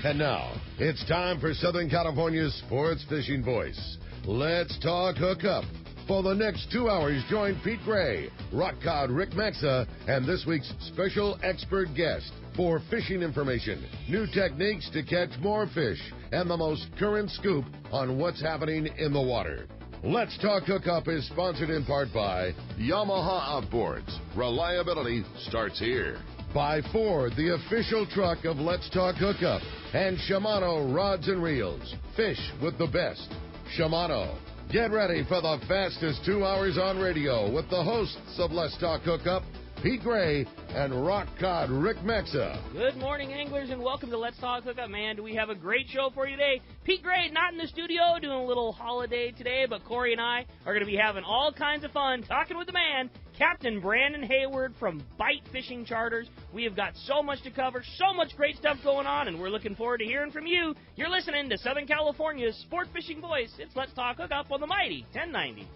And now, it's time for Southern California's sports fishing voice. Let's talk hookup. For the next 2 hours, join Pete Gray, rock cod Rick Maxa, and this week's special expert guest for fishing information, new techniques to catch more fish, and the most current scoop on what's happening in the water. Let's Talk Hookup is sponsored in part by Yamaha Outboards. Reliability starts here. By Ford, the official truck of Let's Talk Hookup. And Shimano Rods and Reels. Fish with the best. Shimano. Get ready for the fastest 2 hours on radio with the hosts of Let's Talk Hookup, Pete Gray and rock cod Rick Maxa. Good morning, anglers, and welcome to Let's Talk Hookup. Man, do we have a great show for you today. Pete Gray not in the studio doing a little holiday today, but Corey and I are going to be having all kinds of fun talking with the man, Captain Brandon Hayward from Bight Fishing Charters. We have got so much to cover, so much great stuff going on, and we're looking forward to hearing from you. You're listening to Southern California's sports fishing voice. It's Let's Talk Hookup on the mighty 1090.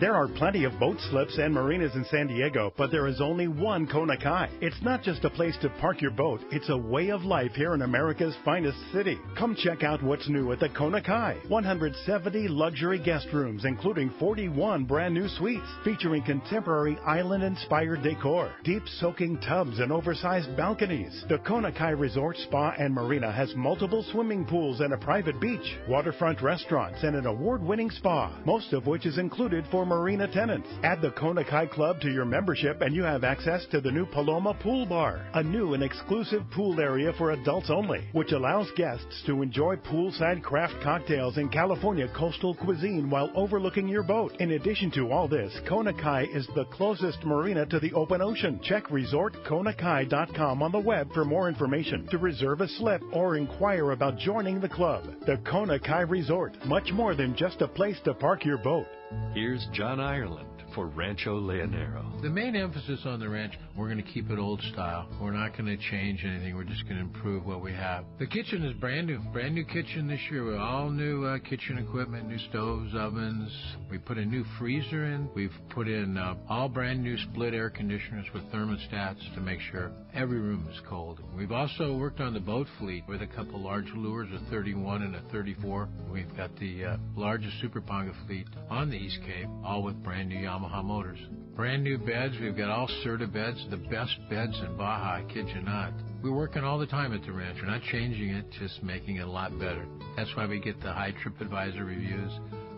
There are plenty of boat slips and marinas in San Diego, but there is only one Kona Kai. It's not just a place to park your boat, it's a way of life here in America's finest city. Come check out what's new at the Kona Kai. 170 luxury guest rooms, including 41 brand new suites, featuring contemporary island-inspired decor, deep soaking tubs and oversized balconies. The Kona Kai Resort Spa and Marina has multiple swimming pools and a private beach, waterfront restaurants, and an award-winning spa, most of which is included for marina tenants. Add the Kona Kai Club to your membership and you have access to the new Paloma Pool Bar, a new and exclusive pool area for adults only, which allows guests to enjoy poolside craft cocktails and California coastal cuisine while overlooking your boat. In addition to all this, Kona Kai is the closest marina to the open ocean. Check resortkonakai.com on the web for more information, to reserve a slip or inquire about joining the club. The Kona Kai Resort, much more than just a place to park your boat. Here's John Ireland for Rancho Leonero. The main emphasis on the ranch, we're going to keep it old style. We're not going to change anything. We're just going to improve what we have. The kitchen is brand new kitchen this year with all new kitchen equipment, new stoves, ovens. We put a new freezer in. We've put in all brand new split air conditioners with thermostats to make sure every room is cold. We've also worked on the boat fleet with a couple large lures, a 31 and a 34. We've got the largest Super Ponga fleet on the East Cape, all with brand new Yamaha motors. Brand new beds. We've got all Serta beds, the best beds in Baja, I kid you not. We're working all the time at the ranch. We're not changing it, just making it a lot better. That's why we get the high TripAdvisor reviews.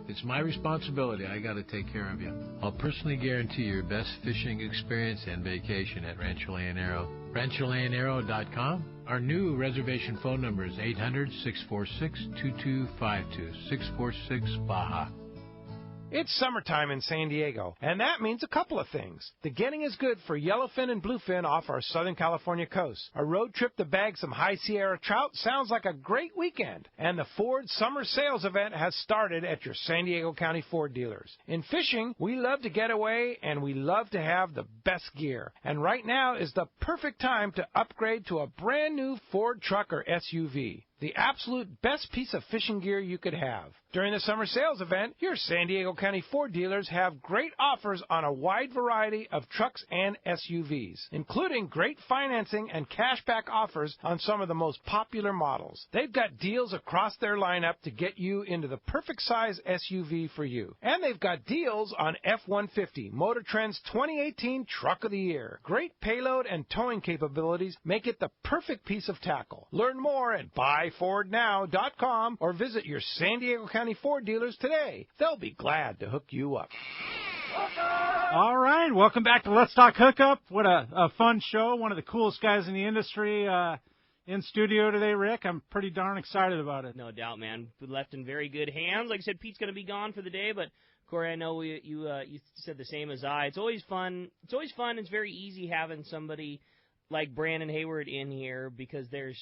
It's my responsibility. I got to take care of you. I'll personally guarantee your best fishing experience and vacation at Rancho Leonero. RanchoLeonero.com. Our new reservation phone number is 800-646-2252, 646 Baja. It's summertime in San Diego, and that means a couple of things. The getting is good for yellowfin and bluefin off our Southern California coast. A road trip to bag some high Sierra trout sounds like a great weekend. And the Ford Summer Sales event has started at your San Diego County Ford dealers. In fishing, we love to get away, and we love to have the best gear. And right now is the perfect time to upgrade to a brand new Ford truck or SUV. The absolute best piece of fishing gear you could have. During the summer sales event, your San Diego County Ford dealers have great offers on a wide variety of trucks and SUVs, including great financing and cashback offers on some of the most popular models. They've got deals across their lineup to get you into the perfect size SUV for you. And they've got deals on F-150, Motor Trend's 2018 Truck of the Year. Great payload and towing capabilities make it the perfect piece of tackle. Learn more at buyfordnow.com or visit your San Diego County Ford dealers today. They'll be glad to hook you up. All right, welcome back to Let's Talk Hookup. What a fun show. One of the coolest guys in the industry in studio today, Rick. I'm pretty darn excited about it. No doubt, man. We left in very good hands. Like I said, Pete's going to be gone for the day, but Corey, I know you said the same as I. It's always fun. It's very easy having somebody like Brandon Hayward in here because there's,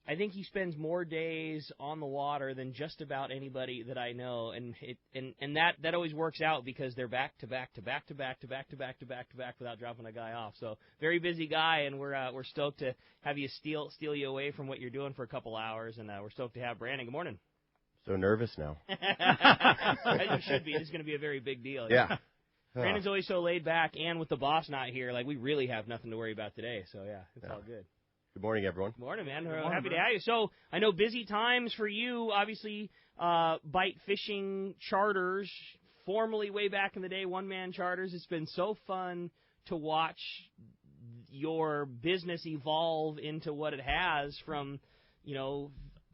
I think he spends more days on the water than just about anybody that I know, and that always works out because they're back to back without dropping a guy off. So very busy guy, and we're stoked to have you steal you away from what you're doing for a couple hours, and we're stoked to have Brandon. Good morning. So nervous now. You should be. This is going to be a very big deal. Yeah. Brandon's always so laid back, and with the boss not here, like we really have nothing to worry about today. So yeah, it's all good. Good morning, everyone. Morning, man. Morning, Happy to man. have you. So I know busy times for you. Obviously, Bight Fishing Charters, formerly way back in the day, one-man charters. It's been so fun to watch your business evolve into what it has from,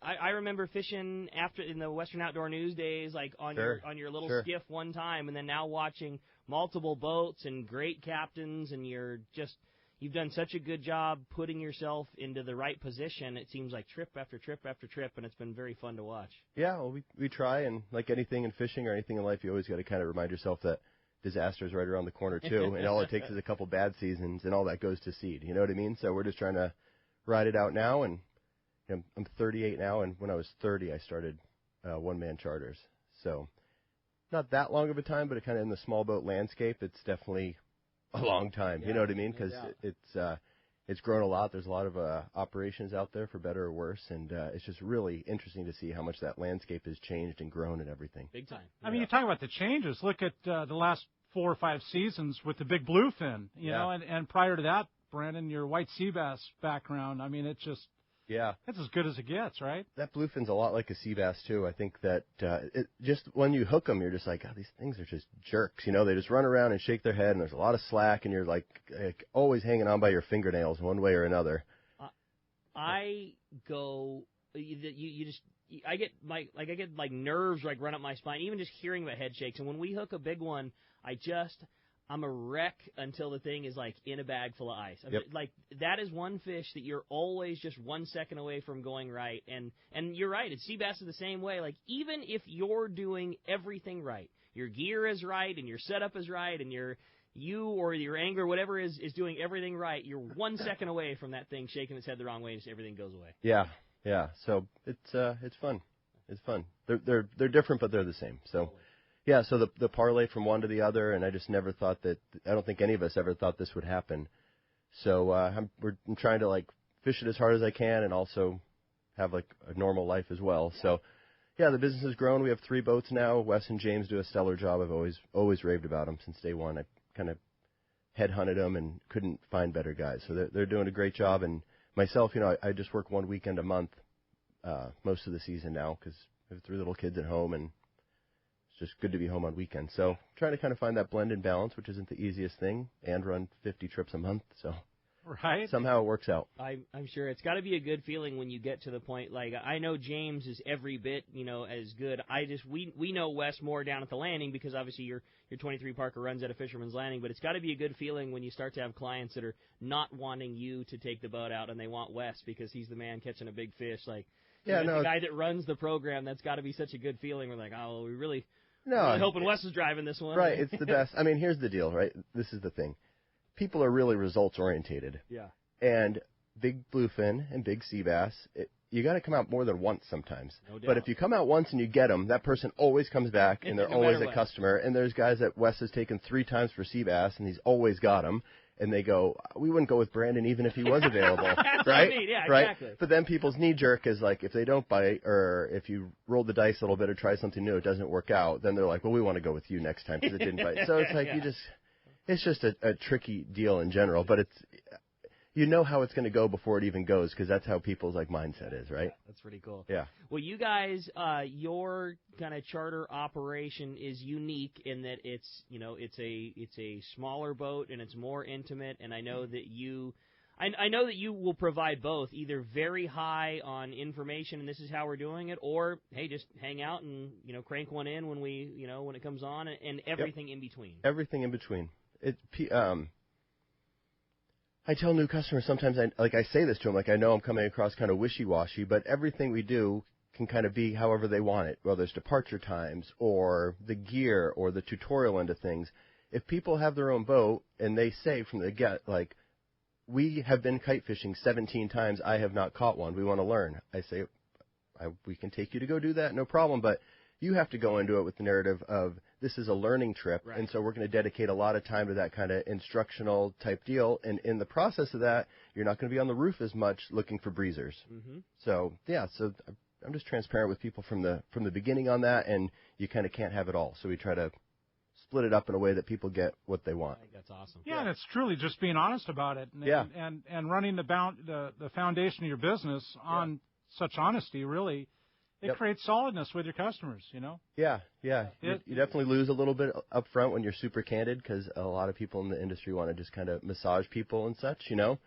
I remember fishing in the Western Outdoor News days, like on your little skiff one time, and then now watching multiple boats and great captains, and you've done such a good job putting yourself into the right position. It seems like trip after trip after trip, and it's been very fun to watch. Yeah, well, we try, and like anything in fishing or anything in life, you always got to kind of remind yourself that disaster is right around the corner, too, and all it takes is a couple bad seasons, and all that goes to seed. You know what I mean? So we're just trying to ride it out now, and I'm 38 now, and when I was 30, I started one-man charters. So not that long of a time, but kind of in the small boat landscape, it's definitely a long time. You know what I mean? Because it's grown a lot. There's a lot of operations out there, for better or worse, and it's just really interesting to see how much that landscape has changed and grown and everything. Big time. I mean, you talk about the changes. Look at the last 4 or 5 seasons with the big bluefin, you know, and prior to that, Brandon, your white sea bass background. I mean, it's just it's as good as it gets, right? That bluefin's a lot like a sea bass too. I think that just when you hook them, you're just like, these things are just jerks. You know, they just run around and shake their head, and there's a lot of slack, and you're like always hanging on by your fingernails one way or another. I get nerves like run up my spine, even just hearing about head shakes. And when we hook a big one, I'm a wreck until the thing is like in a bag full of ice. Like that is one fish that you're always just 1 second away from going right. And you're right. It's sea bass is the same way. Like even if you're doing everything right, your gear is right and your setup is right and you or your angler, whatever is doing everything right, you're 1 second away from that thing shaking its head the wrong way and just everything goes away. Yeah. So it's fun. It's fun. They're different, but they're the same. So. Yeah, so the parlay from one to the other, and I just never thought that. I don't think any of us ever thought this would happen. So I'm trying to like fish it as hard as I can, and also have like a normal life as well. So yeah, the business has grown. We have 3 boats now. Wes and James do a stellar job. I've always raved about them since day one. I kind of headhunted them and couldn't find better guys. So they're doing a great job. And myself, I just work one weekend a month most of the season now because I have 3 little kids at home and. Just good to be home on weekends. So trying to kind of find that blend and balance, which isn't the easiest thing, and run 50 trips a month. So somehow it works out. I'm sure it's got to be a good feeling when you get to the point. Like I know James is every bit, as good. We know Wes more down at the landing because obviously your 23 Parker runs at a Fisherman's Landing. But it's got to be a good feeling when you start to have clients that are not wanting you to take the boat out and they want Wes because he's the man catching a big fish. Like the guy that runs the program. That's got to be such a good feeling. We're like, we really. No, I'm hoping Wes is driving this one. Right, it's the best. I mean, here's the deal, right? This is the thing. People are really results-orientated. Yeah. And big bluefin and big sea bass, you got to come out more than once sometimes. No doubt. But if you come out once and you get them, that person always comes back, and they're always a customer. And there's guys that Wes has taken 3 times for sea bass, and he's always got them. And they go, we wouldn't go with Brandon even if he was available, That's right? What I mean. Yeah, right? Exactly. But then people's knee jerk is like, if they don't bite, or if you roll the dice a little bit or try something new, it doesn't work out. Then they're like, well, we want to go with you next time because it didn't bite. So it's like it's just a tricky deal in general. But how it's going to go before it even goes because that's how people's mindset is, right? Yeah, that's pretty cool. Yeah. Well, you guys, your kind of charter operation is unique in that it's a smaller boat and it's more intimate. And I know that you will provide both, either very high on information and this is how we're doing it, or hey, just hang out and crank one in when when it comes on, and everything in between. Everything in between. I tell new customers sometimes, I say this to them, I know I'm coming across kind of wishy-washy, but everything we do can kind of be however they want it, whether it's departure times or the gear or the tutorial end of things. If people have their own boat and they say from the get, we have been kite fishing 17 times, I have not caught one, we want to learn. I say, we can take you to go do that, no problem, but you have to go into it with the narrative of this is a learning trip, right. And so we're going to dedicate a lot of time to that kind of instructional type deal. And in the process of that, you're not going to be on the roof as much looking for breezers. Mm-hmm. So I'm just transparent with people from the beginning on that, and you kind of can't have it all. So we try to split it up in a way that people get what they want. I think that's awesome. Yeah, and it's truly just being honest about it. And running the foundation of your business on such honesty, really, it creates solidness with your customers, you know? Yeah. You definitely lose a little bit up front when you're super candid because a lot of people in the industry want to just kind of massage people and such, you know?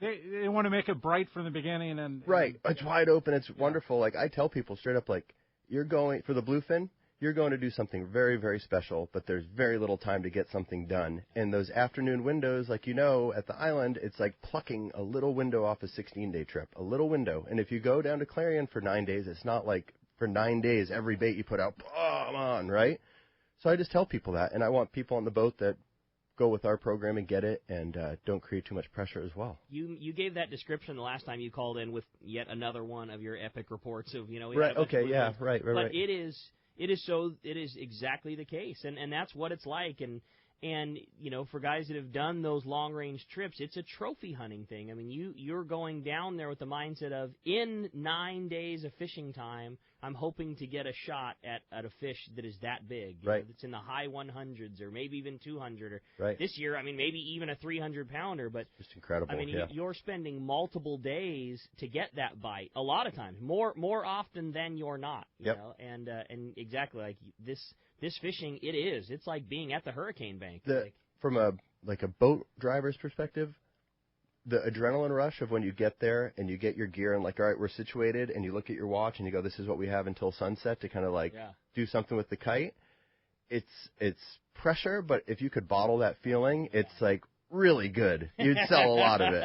They want to make it bright from the beginning. Right. It's wide open. It's wonderful. Like, I tell people straight up, like, you're going, for the bluefin, you're going to do something very, very special, but there's very little time to get something done. And those afternoon windows, like you know, at the island, it's like plucking a little window off a 16-day trip, a little window. And if you go down to Clarion for 9 days, it's not like for 9 days every bait you put out, come on, right? So I just tell people that, and I want people on the boat that go with our program and get it and don't create too much pressure as well. You gave that description the last time you called in with yet another one of your epic reports of, you know, right, okay, yeah, right. But it is exactly the case, and that's what it's like, and you know, for guys that have done those long range trips, it's a trophy hunting thing. I mean, you're going down there with the mindset of, in 9 days of fishing time, I'm hoping to get a shot at a fish that is that big, you know, that's in the high 100s or maybe even 200, or this year, I mean, maybe even a 300-pounder. But just incredible. I mean, you're spending multiple days to get that bite. A lot of times, more often than you're not. You know? And exactly like this fishing, it's like being at the hurricane bank. From a boat driver's perspective, the adrenaline rush of when you get there and you get your gear and like, all right, we're situated, and you look at your watch and you go, this is what we have until sunset to kind of like do something with the kite. It's pressure, but if you could bottle that feeling, it's like really good. You'd sell a lot of it.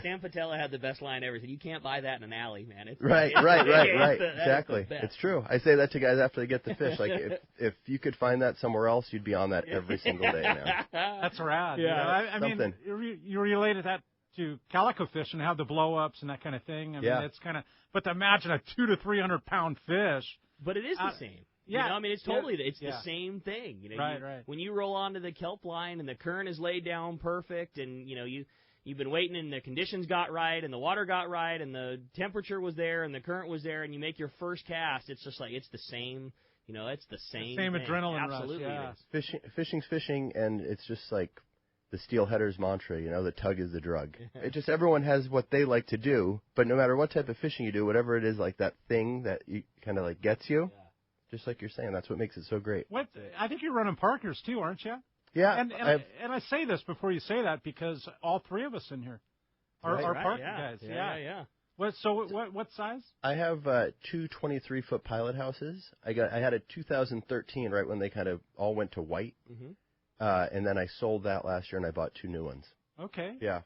Sam Patella had the best line ever. He said, you can't buy that in an alley, man. Right. Exactly. It's true. I say that to guys after they get the fish. Like, if you could find that somewhere else, you'd be on that every single day now. That's rad. Yeah. I mean, you related that to calico fish and have the blow-ups and that kind of thing. I mean, it's kind of, but to imagine a 200 to 300 pound fish. But it is the same. Yeah, you know, I mean, it's totally the same thing. You know, right. When you roll onto the kelp line and the current is laid down perfect, and you know you've been waiting and the conditions got right and the water got right and the temperature was there and the current was there, and you make your first cast, it's just like it's the same. You know, it's the same. Same thing. adrenaline Absolutely rush. Yeah. Fishing's fishing, and it's just like the steelheader's mantra. You know, the tug is the drug. It just everyone has what they like to do, but no matter what type of fishing you do, whatever it is, like that thing that you kind of like gets you. Yeah. Just like you're saying, that's what makes it so great. I think you're running Parkers too, aren't you? Yeah. And I say this before you say that because all three of us in here are Parker guys. Yeah. What size? I have two 23-foot pilot houses. I had a 2013 right when they kind of all went to white, and then I sold that last year and I bought two new ones. Okay. Yeah,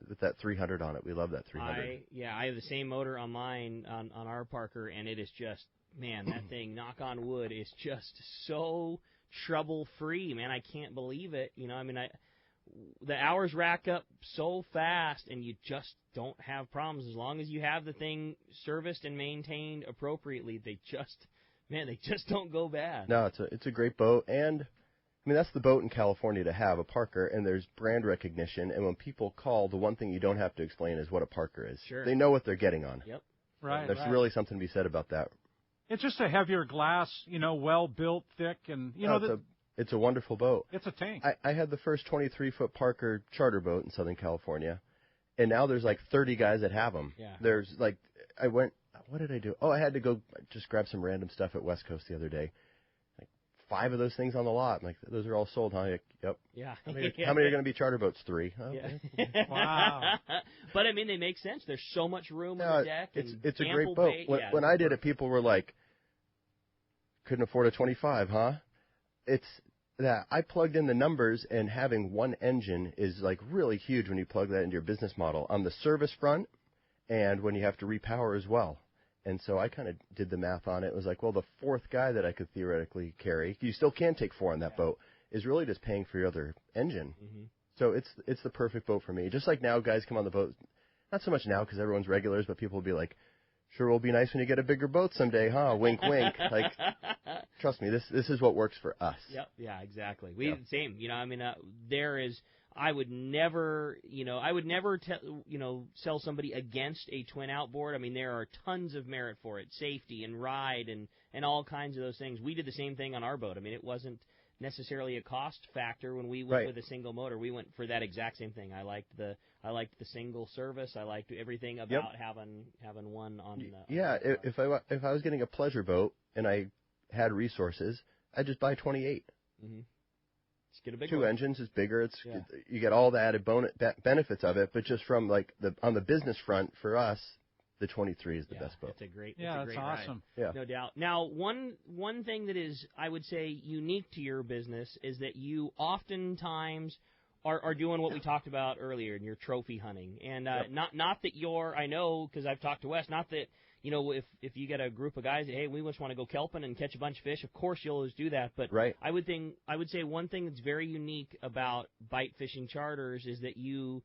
with that 300 on it. We love that 300. I have the same motor on mine on our Parker, and it is just. Man, that thing, knock on wood, is just so trouble-free, man. I can't believe it. You know, I mean, the hours rack up so fast, and you just don't have problems. As long as you have the thing serviced and maintained appropriately, they just don't go bad. No, it's a great boat, and, I mean, that's the boat in California to have, a Parker, and there's brand recognition, and when people call, the one thing you don't have to explain is what a Parker is. Sure. They know what they're getting on. Yep. Right. There's really something to be said about that. It's just a heavier glass, you know, well built, thick, and it's a wonderful boat. It's a tank. I had the first 23-foot Parker charter boat in Southern California, and now there's like 30 guys that have them. Yeah. There's like what did I do? Oh, I had to go just grab some random stuff at West Coast the other day. Like 5 of those things on the lot. I'm like, those are all sold, huh? Like, yep. Yeah. How many are going to be charter boats? 3. Oh, yeah. Wow. But I mean, they make sense. There's so much room on the deck. It's a great boat. When I did it, people were like, couldn't afford a 25, huh? It's that I plugged in the numbers, and having one engine is like really huge when you plug that into your business model on the service front and when you have to repower as well. And so I kind of did the math on it. It was like, well, the 4th guy that I could theoretically carry, you still can take 4 on that boat, is really just paying for your other engine. Mm-hmm. So it's the perfect boat for me. Just like now, guys come on the boat, not so much now because everyone's regulars, but people will be like, sure will be nice when you get a bigger boat someday, huh? Wink, wink. Like, trust me, this is what works for us. Yep. Yeah, exactly. Same. You know, I mean, there is I would never sell somebody against a twin outboard. I mean, there are tons of merit for it, safety and ride and all kinds of those things. We did the same thing on our boat. I mean, it wasn't necessarily a cost factor when we went with a single motor. We went for that exact same thing. I liked the single service. I liked everything about having one on. If I was getting a pleasure boat and I had resources, I'd just buy 28. Mm-hmm. Just get a big Two one. engines is bigger. You get all the added benefits of it, but just from like on the business front for us, the 23 is the best boat. It's a great that's awesome. Ride. No doubt. Now, one thing that is, I would say, unique to your business is that you oftentimes are doing what we talked about earlier in your trophy hunting, and not that I know because I've talked to Wes, not that if you get a group of guys that, hey, we just want to go kelping and catch a bunch of fish, of course you'll always do that. But I would say one thing that's very unique about Bight Fishing Charters is that you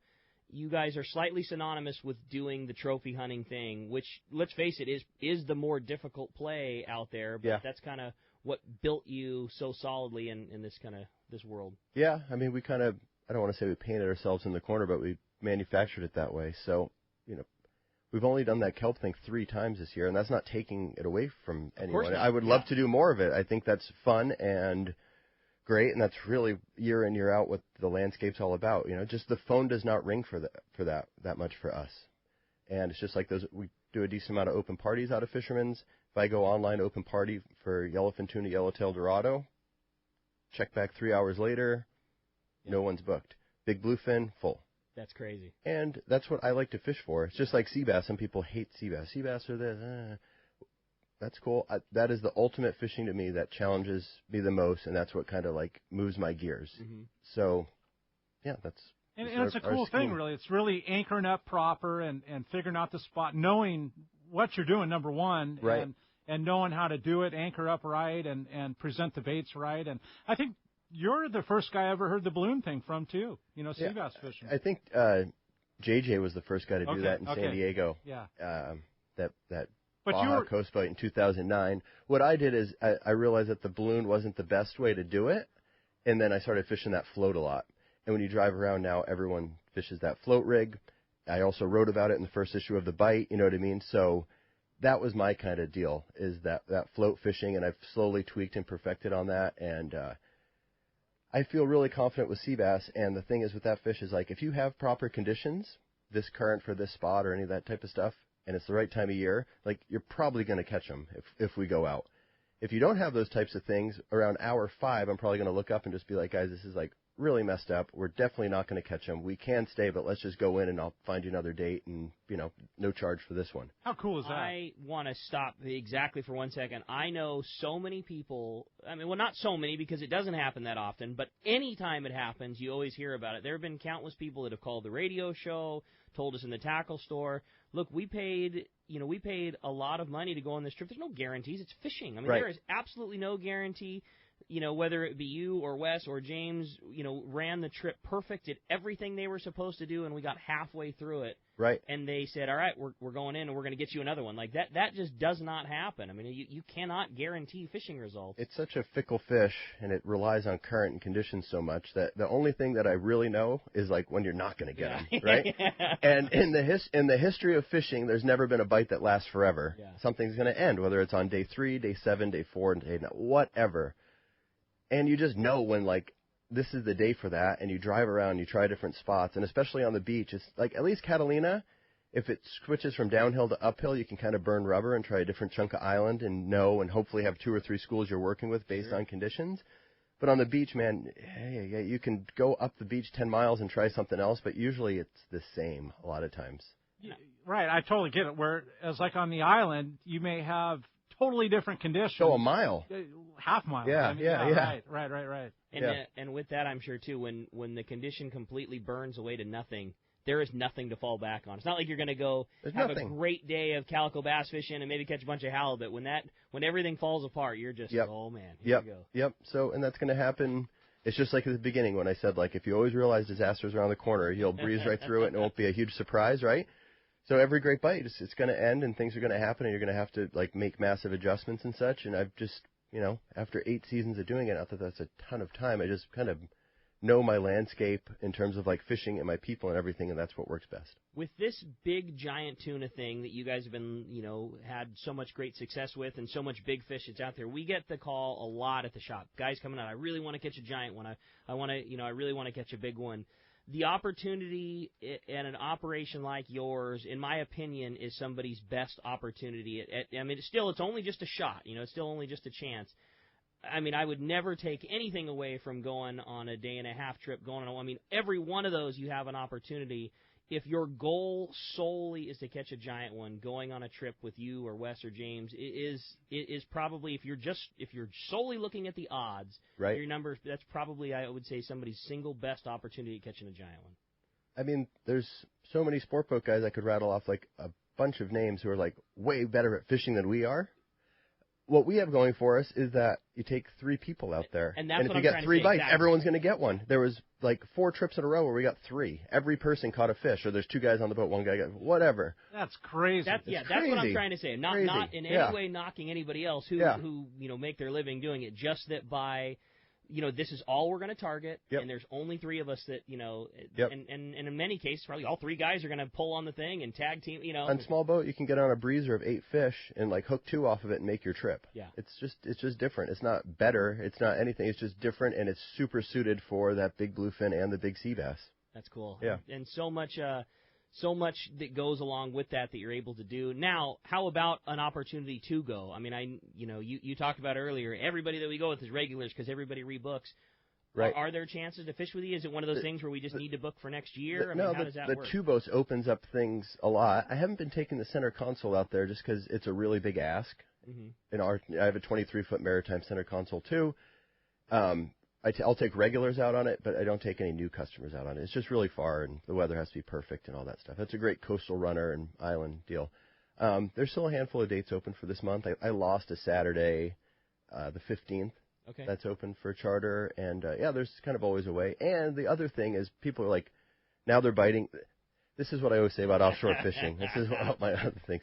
guys are slightly synonymous with doing the trophy hunting thing, which, let's face it, is the more difficult play out there. But that's kind of what built you so solidly in this world. Yeah, I mean, we kind of, I don't want to say we painted ourselves in the corner, but we manufactured it that way. So, we've only done that kelp thing 3 times this year, and that's not taking it away from anyone. I would love to do more of it. I think that's fun and great, and that's really year in, year out what the landscape's all about. Just the phone does not ring for that much for us. And it's just like we do a decent amount of open parties out of Fisherman's. If I go online open party for yellowfin tuna, yellowtail dorado, check back 3 hours later, no one's booked. Big bluefin, full. That's crazy. And that's what I like to fish for. It's just like sea bass. Some people hate sea bass. Sea bass are this. That's cool. That is the ultimate fishing to me that challenges me the most, and that's what kind of like moves my gears. Mm-hmm. So, that's... And it's a cool thing, really. It's really anchoring up proper and figuring out the spot, knowing what you're doing, number one, and knowing how to do it, anchor up right, and present the baits right. And I think you're the first guy I ever heard the balloon thing from, too, sea bass fishing. I think JJ was the first guy to do that in San Diego. Yeah. That Baja Coast Bight in 2009. What I did is I realized that the balloon wasn't the best way to do it, and then I started fishing that float a lot. And when you drive around now, everyone fishes that float rig. I also wrote about it in the first issue of the Bight, you know what I mean? So that was my kind of deal, is that float fishing, and I've slowly tweaked and perfected on that, and I feel really confident with sea bass. And the thing is with that fish is like if you have proper conditions, this current for this spot or any of that type of stuff, and it's the right time of year, like you're probably going to catch them if we go out. If you don't have those types of things, around hour 5, I'm probably going to look up and just be like, guys, this is like really messed up. We're definitely not going to catch them. We can stay, but let's just go in and I'll find you another date and, no charge for this one. How cool is that? I want to stop exactly for 1 second. I know so many people, not so many because it doesn't happen that often, but anytime it happens, you always hear about it. There have been countless people that have called the radio show, told us in the tackle store, look, we paid a lot of money to go on this trip. There's no guarantees. It's fishing. There is absolutely no guarantee. Whether it be you or Wes or James, ran the trip perfect, did everything they were supposed to do, and we got halfway through it. Right. And they said, all right, we're going in and we're going to get you another one. Like that just does not happen. You cannot guarantee fishing results. It's such a fickle fish, and it relies on current and conditions so much that the only thing that I really know is like when you're not going to get them, right? And in the history of fishing, there's never been a bite that lasts forever. Yeah. Something's going to end, whether it's on day 3, day 7, day 4, and day 9, whatever. And you just know when, like, this is the day for that, and you drive around, you try different spots, and especially on the beach, it's like, at least Catalina, if it switches from downhill to uphill, you can kind of burn rubber and try a different chunk of island and hopefully have 2 or 3 schools you're working with based on conditions. But on the beach, man, you can go up the beach 10 miles and try something else, but usually it's the same a lot of times. Yeah, right, I totally get it. Whereas, like, on the island, you may have totally different conditions. Go a mile. Half mile. Yeah. Right. And with that, I'm sure, too, when the condition completely burns away to nothing, there is nothing to fall back on. It's not like you're going to go have a great day of calico bass fishing and maybe catch a bunch of halibut. When everything falls apart, you're just, oh, man, here we go. Yep. So, and that's going to happen. It's just like at the beginning when I said, like, if you always realize disaster's around the corner, you'll breeze right through it and it won't be a huge surprise, right? So every great bite, it's going to end and things are going to happen and you're going to have to, like, make massive adjustments and such. And I've just, after 8 seasons of doing it, not that that's a ton of time, I just kind of know my landscape in terms of like fishing and my people and everything, and that's what works best. With this big giant tuna thing that you guys have been, had so much great success with and so much big fish that's out there, we get the call a lot at the shop. Guys coming out, I really want to catch a giant one. I want to, I really want to catch a big one. The opportunity at an operation like yours, in my opinion, is somebody's best opportunity. It's only just a shot. It's still only just a chance. I mean, I would never take anything away from going on a day-and-a-half trip. Every one of those you have an opportunity. If your goal solely is to catch a giant one, going on a trip with you or Wes or James is probably, if you're solely looking at the odds, right, your numbers, that's probably, I would say, somebody's single best opportunity at catching a giant one. I mean, there's so many sport boat guys I could rattle off like a bunch of names who are like way better at fishing than we are. What we have going for us is that you take 3 people out there, and if you get 3 bites, everyone's going to get one. There was like 4 trips in a row where we got 3. Every person caught a fish, or there's 2 guys on the boat, 1 guy got whatever. That's crazy. That's what I'm trying to say. Not in any way knocking anybody else who make their living doing it. Just that by this is all we're going to target, and there's only 3 of us that, and in many cases, probably all 3 guys are going to pull on the thing and tag team, On small boat, you can get on a breezer of 8 fish and like hook 2 off of it and make your trip. Yeah. It's just different. It's not better. It's not anything. It's just different, and it's super suited for that big bluefin and the big sea bass. That's cool. Yeah. And so much that goes along with that you're able to do. Now, how about an opportunity to go? I mean, you talked about earlier, everybody that we go with is regulars because everybody rebooks. Right. Are there chances to fish with you? Is it one of those things where we just need to book for next year? How does that work? The 2 boats opens up things a lot. I haven't been taking the center console out there just because it's a really big ask. Mm-hmm. I have a 23-foot maritime center console too. I'll take regulars out on it, but I don't take any new customers out on it. It's just really far, and the weather has to be perfect and all that stuff. It's a great coastal runner and island deal. There's still a handful of dates open for this month. I lost a Saturday, the 15th. Okay. That's open for charter, and there's kind of always a way. And the other thing is people are like, now they're biting. This is what I always say about offshore fishing. This is one of my other things.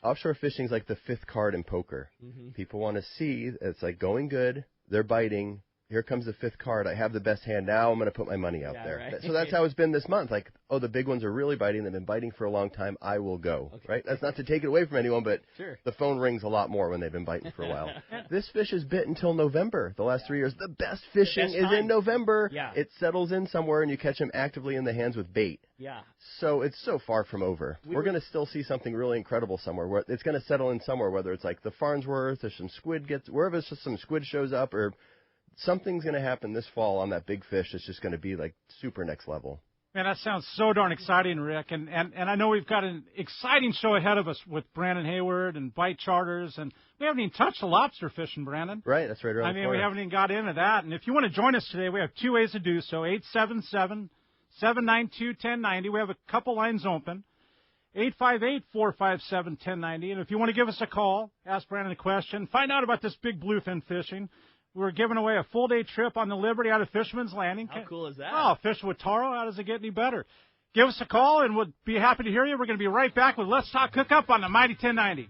Offshore fishing is like the 5th card in poker. Mm-hmm. People want to see it's like going good, they're biting. Here comes the 5th card. I have the best hand. Now I'm going to put my money out there. Right. So that's how it's been this month. Like, the big ones are really biting. They've been biting for a long time. I will go. Okay. Right? That's not to take it away from anyone, but sure. The phone rings a lot more when they've been biting for a while. This fish is bit until November. The last 3 years, the best fishing is in November. Yeah. It settles in somewhere, and you catch them actively in the hands with bait. Yeah. So it's so far from over. We're going to still see something really incredible somewhere. Where it's going to settle in somewhere, whether it's like the Farnsworth or some squid wherever some squid shows up, or something's going to happen this fall on that big fish. It's just going to be like super next level. Man, that sounds so darn exciting, Rick. And I know we've got an exciting show ahead of us with Brandon Hayward and Bight Charters. And we haven't even touched the lobster fishing, Brandon. Right, that's right around the corner. We haven't even got into that. And if you want to join us today, we have 2 ways to do so. 877-792-1090. We have a couple lines open. 858-457-1090. And if you want to give us a call, ask Brandon a question, find out about this big bluefin fishing. We're giving away a full-day trip on the Liberty out of Fisherman's Landing. How cool is that? Oh, fish with Taro. How does it get any better? Give us a call, and we'll be happy to hear you. We're going to be right back with Let's Talk Hookup on the Mighty 1090.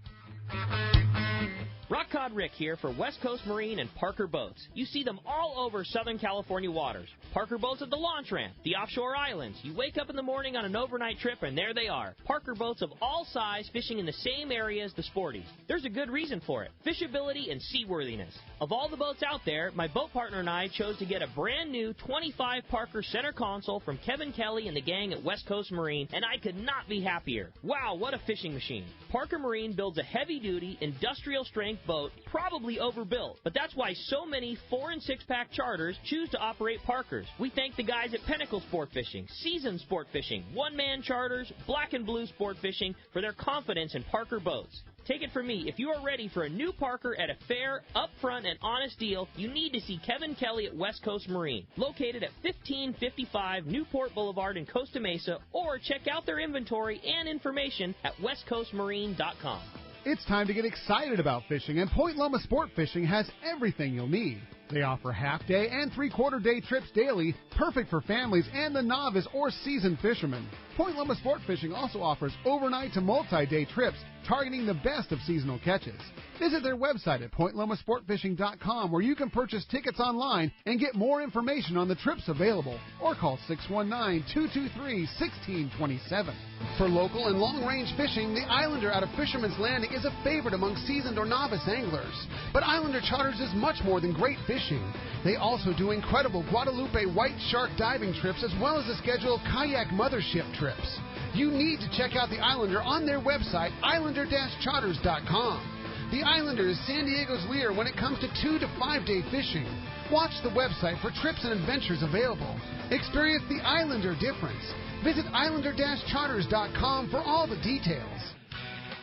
Rock Cod Rick here for West Coast Marine and Parker Boats. You see them all over Southern California waters. Parker Boats at the launch ramp, the offshore islands. You wake up in the morning on an overnight trip, and there they are. Parker Boats of all size fishing in the same area as the sporties. There's a good reason for it. Fishability and seaworthiness. Of all the boats out there, my boat partner and I chose to get a brand new 25 Parker center console from Kevin Kelly and the gang at West Coast Marine, and I could not be happier. Wow, what a fishing machine. Parker Marine builds a heavy-duty, industrial-strength boat, probably overbuilt, but that's why so many 4- and 6-pack charters choose to operate Parkers. We thank the guys at Pinnacle Sport Fishing, Season Sport Fishing, One-Man Charters, Black and Blue Sport Fishing for their confidence in Parker boats. Take it from me, if you are ready for a new Parker at a fair, upfront, and honest deal, you need to see Kevin Kelly at West Coast Marine, located at 1555 Newport Boulevard in Costa Mesa, or check out their inventory and information at westcoastmarine.com. It's time to get excited about fishing, and Point Loma Sport Fishing has everything you'll need. They offer half-day and three-quarter-day trips daily, perfect for families and the novice or seasoned fishermen. Point Loma Sport Fishing also offers overnight to multi-day trips targeting the best of seasonal catches. Visit their website at pointlomasportfishing.com where you can purchase tickets online and get more information on the trips available, or call 619-223-1627. For local and long-range fishing, the Islander out of Fisherman's Landing is a favorite among seasoned or novice anglers. But Islander Charters is much more than great fishing. They also do incredible Guadalupe white shark diving trips as well as a schedule of kayak mothership trips. You need to check out the Islander on their website, islander-charters.com. The Islander is San Diego's leader when it comes to 2 to 5 day fishing. Watch the website for trips and adventures available. Experience the Islander difference. Visit islander-charters.com for all the details.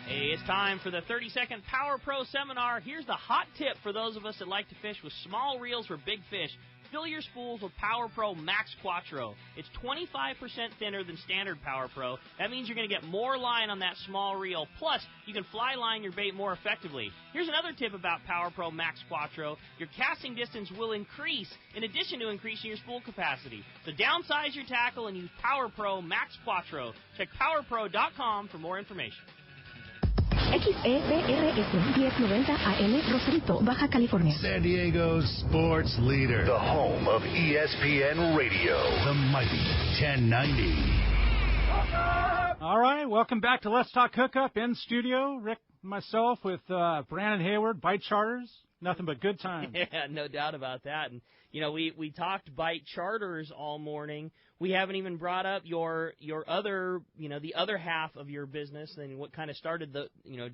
Hey, it's time for the 30-second Power Pro seminar. Here's the hot tip for those of us that like to fish with small reels for big fish. Fill your spools with Power Pro Max Quattro. It's 25% thinner than standard Power Pro. That means you're going to get more line on that small reel. Plus, you can fly line your bait more effectively. Here's another tip about Power Pro Max Quattro. Your casting distance will increase in addition to increasing your spool capacity. So downsize your tackle and use Power Pro Max Quattro. Check PowerPro.com for more information. XEBRS 1090 AM Rosarito, Baja California. San Diego's sports leader. The home of ESPN Radio. The mighty 1090. All right, welcome back to Let's Talk Hookup in studio. Rick and myself with Brandon Hayward, Bight Charters. Nothing but good times. Yeah, no doubt about that. And, you know, we talked Bight Charters all morning. We haven't even brought up your other, the other half of your business and what kind of started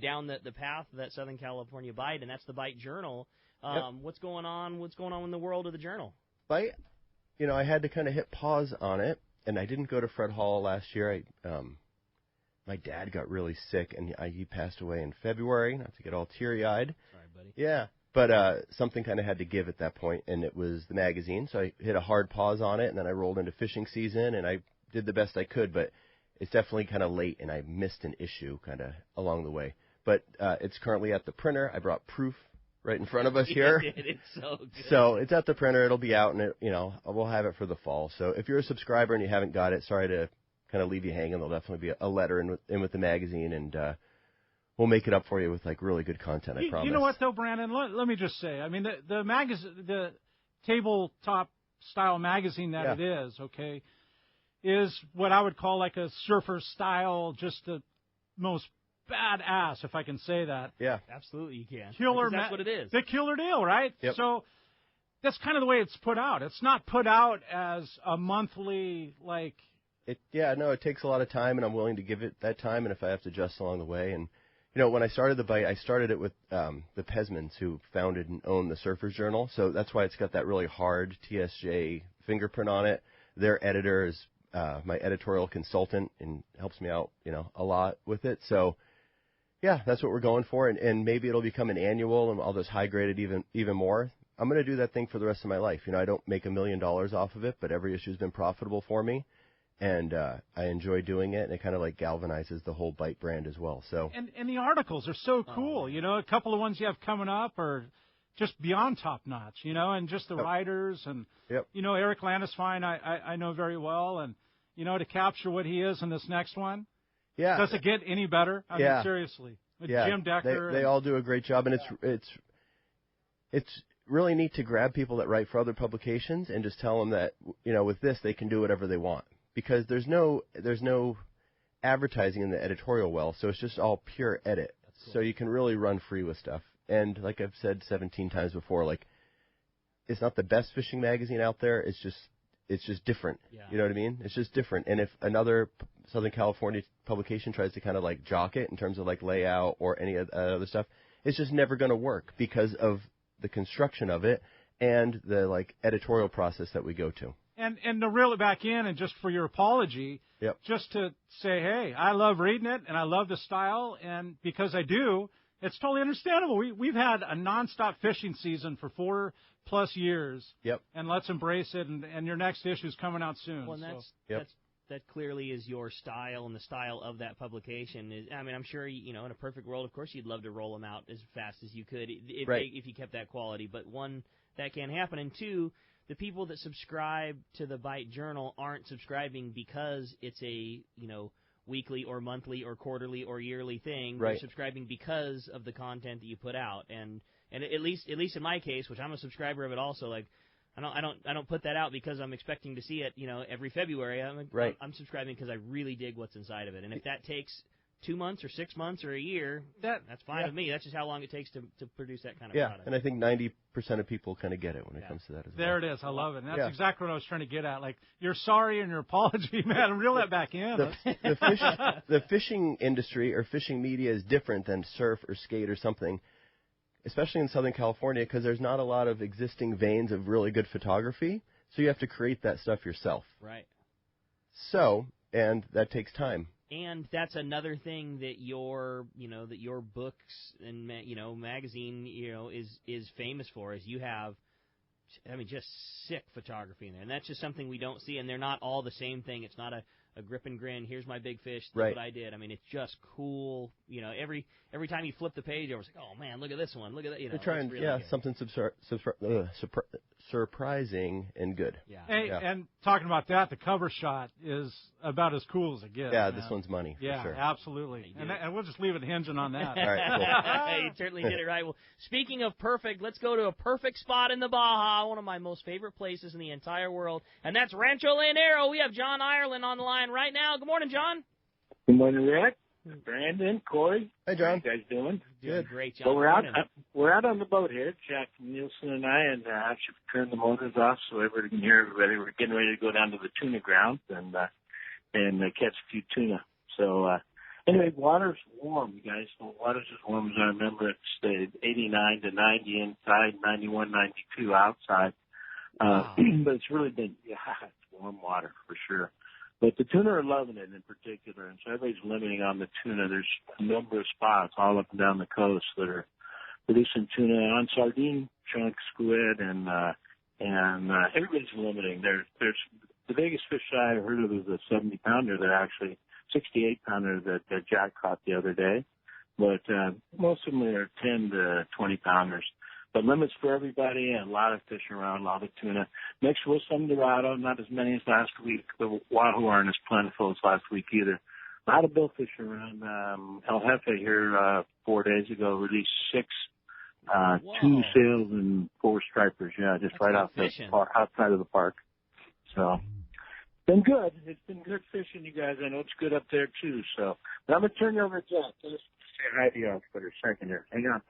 down the path of that Southern California Bight, and that's the Bight Journal. What's going on in the world of the Journal? Bight, I had to kind of hit pause on it, and I didn't go to Fred Hall last year. My dad got really sick, and he passed away in February, not to get all teary-eyed. Sorry, buddy. Yeah. But something kind of had to give at that point, and it was the magazine. So I hit a hard pause on it, and then I rolled into fishing season, and I did the best I could. But it's definitely kind of late, and I missed an issue kind of along the way. But it's currently at the printer. I brought proof right in front of us here. It's so good. So it's at the printer. It'll be out, and we'll have it for the fall. So if you're a subscriber and you haven't got it, sorry to kind of leave you hanging. There'll definitely be a letter in with the magazine, and we'll make it up for you with really good content. I promise. You know what though, Brandon? Let me just say. I mean, the tabletop style magazine that it is, okay, is what I would call like a surfer style, just the most badass, if I can say that. Yeah, absolutely, you can. Killer, that's what it is. The killer deal, right? Yep. So that's kind of the way it's put out. It's not put out as a monthly It takes a lot of time, and I'm willing to give it that time, and if I have to adjust along the way. And when I started the Bight, I started it with the Pesmans, who founded and owned the Surfer's Journal. So that's why it's got that really hard TSJ fingerprint on it. Their editor is my editorial consultant and helps me out, a lot with it. So, yeah, that's what we're going for. And maybe it'll become an annual, and I'll just high grade it even more. I'm going to do that thing for the rest of my life. I don't make $1 million off of it, but every issue's been profitable for me. And I enjoy doing it, and it kind of galvanizes the whole Bight brand as well. So and the articles are so cool. A couple of ones you have coming up are just beyond top notch. And just the writers and Eric Landisfine I know very well, and to capture what he is in this next one. Yeah, does it get any better? I mean, seriously, with Jim Decker. They all do a great job, and it's really neat to grab people that write for other publications and just tell them that with this they can do whatever they want. Because there's no advertising in the editorial well, so it's just all pure edit. Cool. So you can really run free with stuff. And like I've said 17 times before, it's not the best fishing magazine out there. It's just different. Yeah. You know what I mean? It's just different. And if another Southern California publication tries to kind of jock it in terms of layout or any other stuff, it's just never going to work because of the construction of it and the editorial process that we go to. And to reel it back in, and just for your apology, just to say, hey, I love reading it, and I love the style, and because I do, it's totally understandable. We've had a nonstop fishing season for 4+ years. Yep. And let's embrace it, and your next issue is coming out soon. Well, that clearly is your style and the style of that publication. I'm sure, in a perfect world, of course, you'd love to roll them out as fast as you could if you kept that quality. But one, that can't happen, and two, the people that subscribe to the Bight Journal aren't subscribing because it's a, weekly or monthly or quarterly or yearly thing. Right. They're subscribing because of the content that you put out. And at least in my case, which I'm a subscriber of it also, like I don't put that out because I'm expecting to see it, every February. I'm subscribing because I really dig what's inside of it. And if that takes 2 months or 6 months or a year, that's fine with me. That's just how long it takes to produce that kind of product. And I think 90% of people kind of get it when it comes to that as well. There it is. I love it. And that's exactly what I was trying to get at. Like, you're sorry and your apology, man. Reel that back in. The fishing industry or fishing media is different than surf or skate or something, especially in Southern California, because there's not a lot of existing veins of really good photography. So you have to create that stuff yourself. Right. So, and that takes time. And that's another thing that your books and magazine is famous for, is you have, just sick photography in there, and that's just something we don't see. And they're not all the same thing. It's not a grip and grin. Here's my big fish. That's what I did. It's just cool. Every time you flip the page over, it's like, oh man, look at this one. Look at that. They're trying, really something surprising and good. Yeah. Hey, and talking about that, the cover shot is about as cool as it gets. Yeah, this one's money. Yeah, for sure. Absolutely. And we'll just leave it hinging on that. All right, cool. You certainly did it right. Well, speaking of perfect, let's go to a perfect spot in the Baja, one of my most favorite places in the entire world, and that's Rancho Leonero. We have John Ireland on the line right now. Good morning, John. Good morning, Rick. Brandon, Corey. Hey, John. How you guys doing? Good. Great, John. So we're out on the boat here, Jack Nielsen and I, and actually turned the motors off so everybody can hear everybody. We're getting ready to go down to the tuna grounds and catch a few tuna. So anyway, water's warm, you guys. The water's as warm as I remember. It's 89 to 90 inside, 91, 92 outside. But it's really been, it's warm water for sure. But the tuna are loving it in particular, and so everybody's limiting on the tuna. There's a number of spots all up and down the coast that are producing tuna on sardine, chunk, squid, and everybody's limiting. There's the biggest fish I heard of is a 70-pounder that actually 68-pounder that Jack caught the other day, but most of them are 10 to 20 pounders. But limits for everybody, and a lot of fish around, a lot of tuna. Mixed with some Dorado, not as many as last week. The Wahoo aren't as plentiful as last week either. A lot of billfish around. El Jefe here 4 days ago released 6 2 sails and 4 stripers. Yeah, just that's right outside of the park. So, been good. It's been good fishing, you guys. I know it's good up there too. So, but I'm gonna turn you over to Jack. Just say hi to you for a second here. Hang on.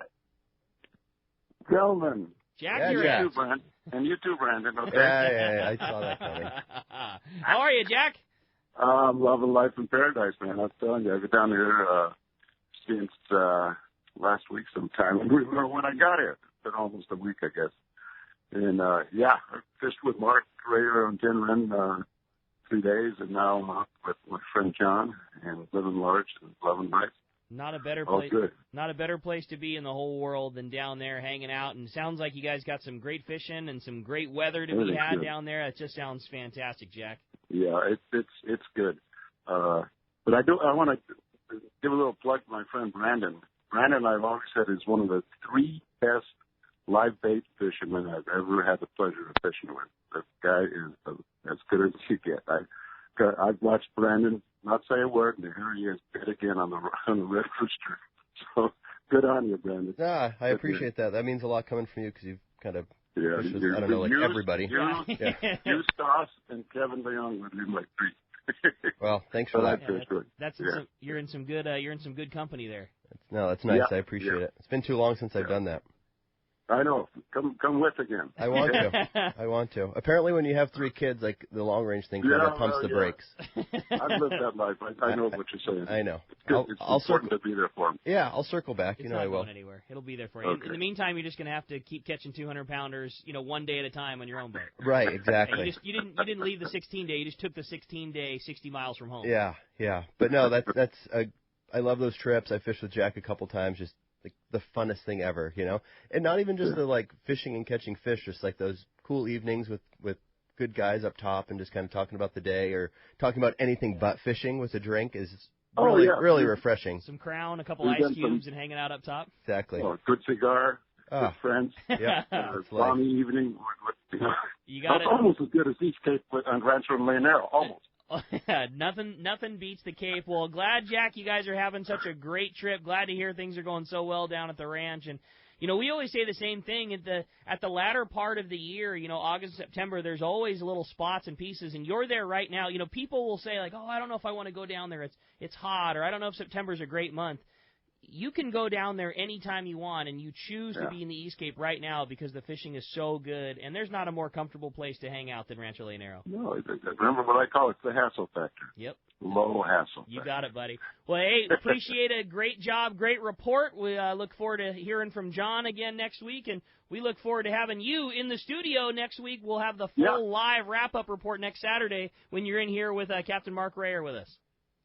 Gentlemen. Jack, and you're you too, Brandon. And you too, Brandon. Okay. Yeah, I saw that coming. How are you, Jack? I'm loving life in paradise, man. I'm telling you, I've been down here since last week sometime. When I got here, it's been almost a week, I guess. And I fished with Mark Rayer on Tin Ren 3 days, and now I'm up with my friend John and living large and loving life. Not a better place. Not a better place to be in the whole world than down there hanging out. And it sounds like you guys got some great fishing and some great weather to be had down there. It just sounds fantastic, Jack. Yeah, it's good. But I want to give a little plug to my friend Brandon. Brandon, I've always said, is one of the 3 best live bait fishermen I've ever had the pleasure of fishing with. That guy is as good as you get. I've watched Brandon not say a word, and here he is bit again on the red rooster. So good on you, Brandon. Yeah, I appreciate that. That means a lot coming from you because you've kind of fished with, I don't know, like everybody. You, Stoss, and Kevin Leon would be like 3. Well, thanks for that. You're in some good company there. That's nice. I appreciate it. It's been too long since I've done that. I know. Come with again. I want to. Apparently, when you have 3 kids, like the long range thing, kind of pumps the brakes. I've lived that life. I know what you're saying. I know. It's important to be there for them. Yeah, I'll circle back. It's not I will. Going anywhere. It'll be there for you. Okay. In the meantime, you're just going to have to keep catching 200-pounders, one day at a time on your own boat. Right. Exactly. You didn't leave the 16-day. You just took the 16-day 60 miles from home. Yeah. But no, I love those trips. I fished with Jack a couple times. Just like the funnest thing ever, and not even just the like fishing and catching fish, just like those cool evenings with good guys up top and just kind of talking about the day or talking about anything but fishing with a drink is really refreshing. Some Crown, a couple ice cubes, and hanging out up top. Exactly. Good cigar, good friends. Yeah, Balmy evening. You got That's almost as good as East Cape on Rancho and Leonero, almost. Nothing beats the Cape. Well, glad, Jack, you guys are having such a great trip. Glad to hear things are going so well down at the ranch. And we always say the same thing at the latter part of the year. August, September. There's always little spots and pieces, and you're there right now. People will say like, "Oh, I don't know if I want to go down there. It's hot," or "I don't know if September's a great month." You can go down there anytime you want, and you choose to be in the East Cape right now because the fishing is so good, and there's not a more comfortable place to hang out than Rancho Leonero. No, remember what I call it, the hassle factor. Yep. Low hassle. You got it, buddy. Well, hey, appreciate it. Great job, great report. We look forward to hearing from John again next week, and we look forward to having you in the studio next week. We'll have the full live wrap-up report next Saturday when you're in here with Captain Mark Rayer with us.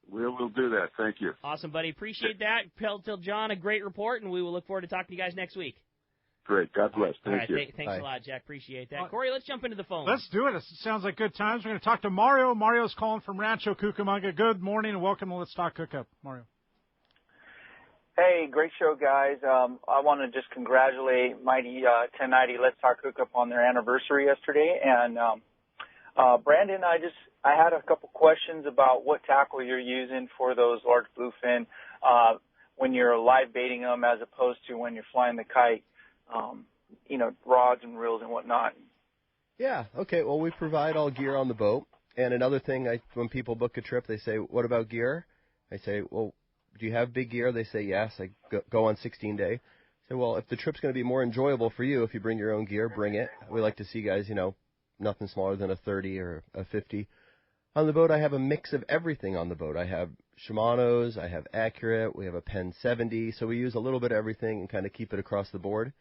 We'll do that. Thank you. Awesome, buddy. Appreciate that. Tell John a great report, and we will look forward to talking to you guys next week. Great. God bless. Thank you. Thanks Bye. a lot, Jack. Appreciate that. Corey, let's jump into the phone. Let's do it. It sounds like good times. We're going to talk to Mario. Mario's calling from Rancho Cucamonga. Good morning and welcome to Let's Talk Hookup. Mario. Hey, great show, guys. I want to just congratulate Mighty 1090 Let's Talk Hookup on their anniversary yesterday. And Brandon, I had a couple questions about what tackle you're using for those large bluefin when you're live baiting them as opposed to when you're flying the kite, rods and reels and whatnot. Yeah, okay. Well, we provide all gear on the boat. And another thing, when people book a trip, they say, what about gear? I say, well, do you have big gear? They say, yes. I go on 16-day. I say, well, if the trip's going to be more enjoyable for you, if you bring your own gear, bring it. We like to see guys, nothing smaller than a 30 or a 50. On the boat, I have a mix of everything on the boat. I have Shimano's, I have Accurate, we have a Penn 70, so we use a little bit of everything and kind of keep it across the board.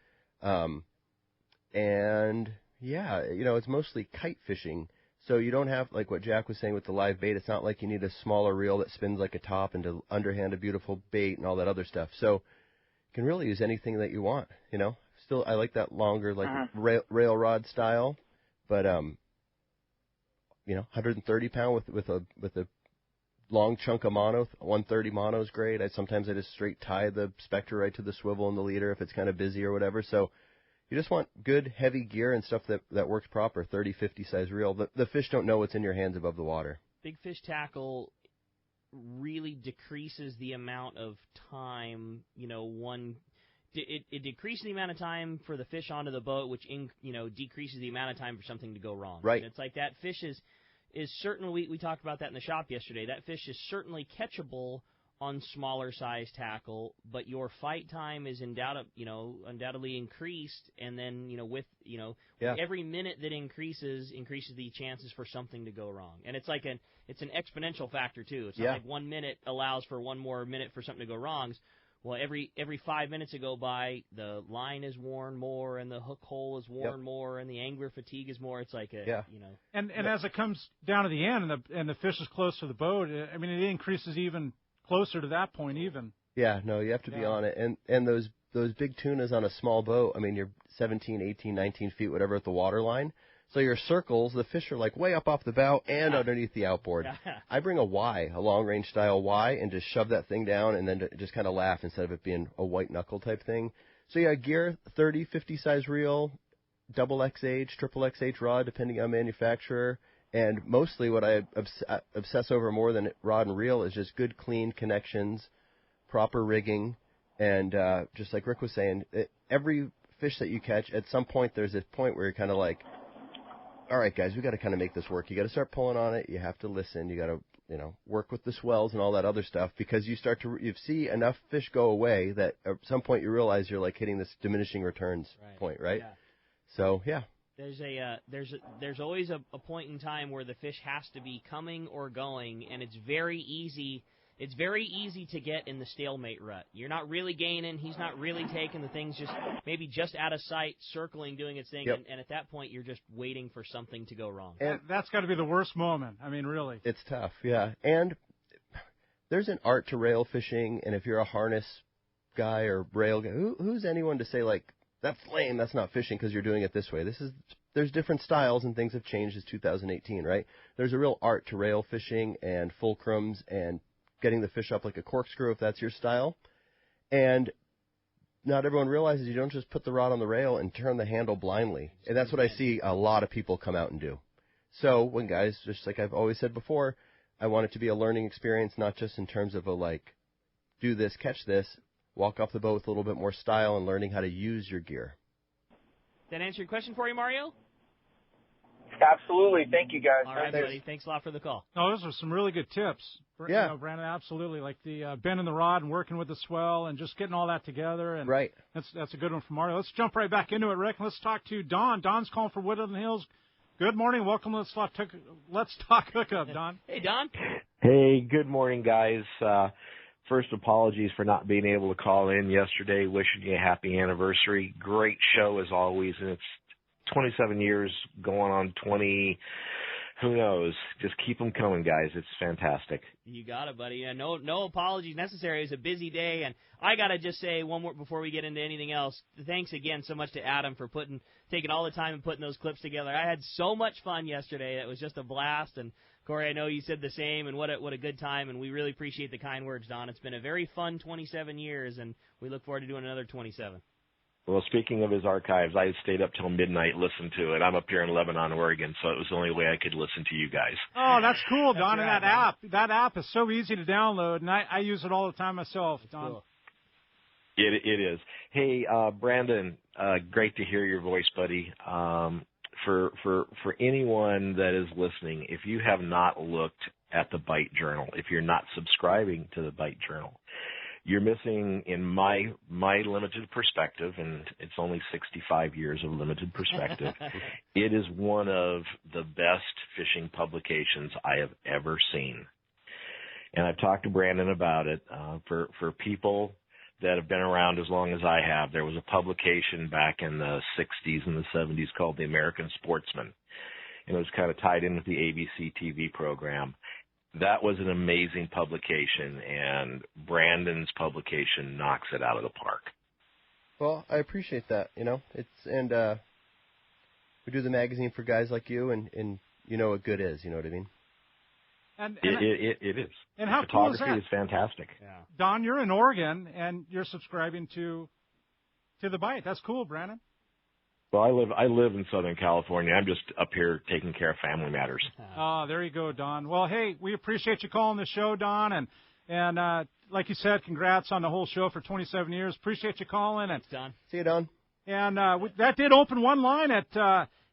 It's mostly kite fishing, so you don't have, like what Jack was saying with the live bait, it's not like you need a smaller reel that spins like a top and to underhand a beautiful bait and all that other stuff. So you can really use anything that you want, Still, I like that longer, rail rod style, but 130 pound with a long chunk of mono. 130 mono is great. Sometimes I just straight tie the Spectre right to the swivel and the leader if it's kind of busy or whatever. So you just want good heavy gear and stuff that works proper. 30, 50 size reel. The fish don't know what's in your hands above the water. Big fish tackle really decreases the amount of time. It decreases the amount of time for the fish onto the boat, which decreases the amount of time for something to go wrong. Right. And it's like that fish is certainly, we talked about that in the shop yesterday, that fish is certainly catchable on smaller size tackle, but your fight time is undoubtedly increased, and then with every minute that increases the chances for something to go wrong. And it's like it's an exponential factor too. It's not like 1 minute allows for one more minute for something to go wrong. Well, every 5 minutes that go by, the line is worn more, and the hook hole is worn more, and the angler fatigue is more. It's like And as it comes down to the end, and the fish is close to the boat, I mean, it increases even closer to that point even. Yeah, no, you have to be on it. And those big tunas on a small boat, I mean, you're 17, 18, 19 feet, whatever, at the water line. So your circles, the fish are like way up off the bow and underneath the outboard. I bring a Y, a long-range style Y, and just shove that thing down and then just kind of laugh instead of it being a white knuckle type thing. So yeah, gear, 30, 50 size reel, double XH, triple XH rod, depending on manufacturer. And mostly what I obsess over more than rod and reel is just good, clean connections, proper rigging, and just like Rick was saying, every fish that you catch, at some point there's this point where you're kind of like, all right, guys, we got to kind of make this work. You got to start pulling on it. You have to listen. You got to, work with the swells and all that other stuff, because you see enough fish go away that at some point you realize you're like hitting this diminishing returns point, right? Yeah. So yeah. There's always a point in time where the fish has to be coming or going, and it's very easy. It's very easy to get in the stalemate rut. You're not really gaining. He's not really taking the things, maybe just out of sight, circling, doing its thing. And at that point, you're just waiting for something to go wrong. And that's got to be the worst moment. I mean, really. It's tough, yeah. And there's an art to rail fishing, and if you're a harness guy or rail guy, who's anyone to say, like, that's lame, that's not fishing because you're doing it this way. There's different styles, and things have changed as 2018, right? There's a real art to rail fishing and fulcrums and getting the fish up like a corkscrew if that's your style. And not everyone realizes you don't just put the rod on the rail and turn the handle blindly. And that's what I see a lot of people come out and do. So when guys, just like I've always said before, I want it to be a learning experience, not just in terms of do this, catch this, walk off the boat with a little bit more style and learning how to use your gear. That answer your question for you, Mario? Absolutely. Thank you, guys. All right, buddy. Thanks a lot for the call. Oh, those are some really good tips. Yeah. You know, Brandon, absolutely. Like the bending the rod and working with the swell and just getting all that together. And right. That's a good one from Mario. Let's jump right back into it, Rick. Let's talk to Don. Don's calling for Woodland Hills. Good morning. Welcome. Let's talk hookup, Don. Hey, Don. Hey, good morning, guys. First, apologies for not being able to call in yesterday. Wishing you a happy anniversary. Great show as always, and it's 27 years going on 20. Who knows? Just keep them coming, guys. It's fantastic. You got it, buddy. Yeah, no apologies necessary. It was a busy day, and I got to just say one more before we get into anything else. Thanks again so much to Adam for taking all the time and putting those clips together. I had so much fun yesterday. It was just a blast, and Corey, I know you said the same, and what a good time, and we really appreciate the kind words, Don. It's been a very fun 27 years, and we look forward to doing another 27. Well, speaking of his archives, I stayed up till midnight listening to it. I'm up here in Lebanon, Oregon, so it was the only way I could listen to you guys. Oh, that's cool, Don. And that app is so easy to download, and I use it all the time myself, Don. Cool. It is. Hey, Brandon, great to hear your voice, buddy. For anyone that is listening, if you have not looked at the Bight Journal, if you're not subscribing to the Bight Journal, you're missing, in my limited perspective, and it's only 65 years of limited perspective, it is one of the best fishing publications I have ever seen. And I've talked to Brandon about it. For people that have been around as long as I have, there was a publication back in the 60s and the 70s called The American Sportsman, and it was kind of tied in with the ABC TV program. That was an amazing publication, and Brandon's publication knocks it out of the park. Well, I appreciate that. We do the magazine for guys like you, and you know what good is. You know what I mean? And it is. And how photography cool is that? Is fantastic. Yeah. Don, you're in Oregon, and you're subscribing to the Bight. That's cool, Brandon. Well, I live in Southern California. I'm just up here taking care of family matters. Oh, there you go, Don. Well, hey, we appreciate you calling the show, Don, and like you said, congrats on the whole show for 27 years. Appreciate you calling. And Don. See you, Don. And that did open one line at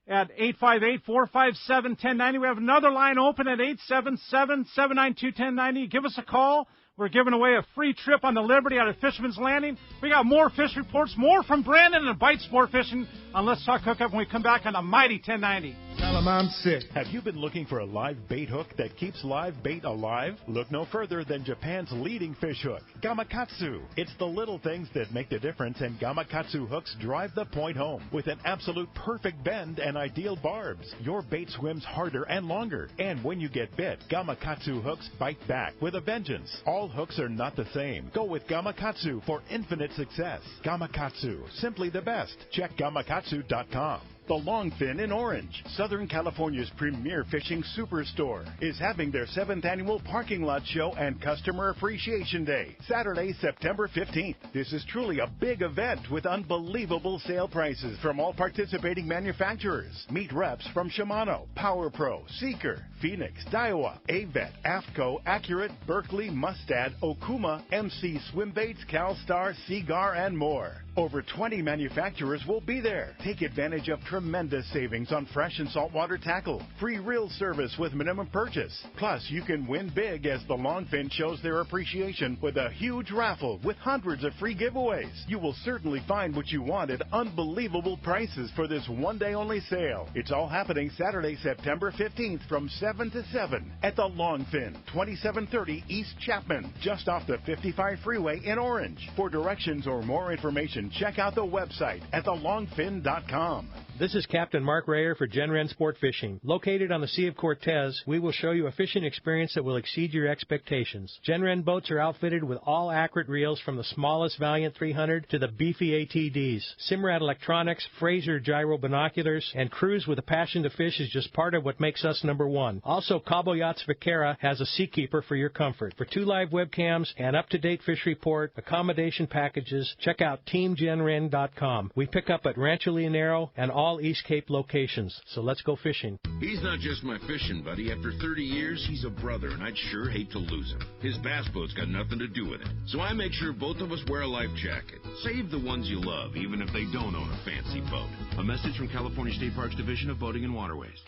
858-457-1090. We have another line open at 877-792-1090. Give us a call. We're giving away a free trip on the Liberty out of Fisherman's Landing. We got more fish reports, more from Brandon and Bight Sport Fishing on Let's Talk Hookup when we come back on the Mighty 1090. Tell them I'm sick. Have you been looking for a live bait hook that keeps live bait alive? Look no further than Japan's leading fish hook, Gamakatsu. It's the little things that make the difference, and Gamakatsu hooks drive the point home. With an absolute perfect bend and ideal barbs, your bait swims harder and longer. And when you get bit, Gamakatsu hooks bite back with a vengeance. All hooks are not the same. Go with Gamakatsu for infinite success. Gamakatsu, simply the best. Check Gamakatsu.com. The Longfin in Orange, Southern California's premier fishing superstore, is having their 7th annual parking lot show and Customer Appreciation Day, Saturday, September 15th. This is truly a big event with unbelievable sale prices from all participating manufacturers. Meet reps from Shimano, Power Pro, Seeker, Phoenix, Daiwa, Avet, AFTCO, Accurate, Berkeley, Mustad, Okuma, MC Swimbaits, CalStar, Seagar, and more. Over 20 manufacturers will be there. Take advantage of tremendous savings on fresh and saltwater tackle, free reel service with minimum purchase. Plus, you can win big as the Longfin shows their appreciation with a huge raffle with hundreds of free giveaways. You will certainly find what you want at unbelievable prices for this one-day-only sale. It's all happening Saturday, September 15th from 7 to 7 at the Longfin, 2730 East Chapman, just off the 55 freeway in Orange. For directions or more information, check out the website at thelongfin.com. This is Captain Mark Rayer for Gen-Ren Sport Fishing. Located on the Sea of Cortez, we will show you a fishing experience that will exceed your expectations. Gen-Ren boats are outfitted with all accurate reels from the smallest Valiant 300 to the beefy ATDs. Simrad electronics, Fraser gyro binoculars, and crews with a passion to fish is just part of what makes us number one. Also, Cabo Yachts Vaquera has a Seakeeper for your comfort. For 2 live webcams, an up-to-date fish report, accommodation packages, check out TeamGenRen.com. We pick up at Rancho Leonero and all East Cape locations. So let's go fishing. He's not just my fishing buddy. After 30 years, he's a brother, and I'd sure hate to lose him. His bass boat's got nothing to do with it. So I make sure both of us wear a life jacket. Save the ones you love, even if they don't own a fancy boat. A message from California State Parks Division of Boating and Waterways.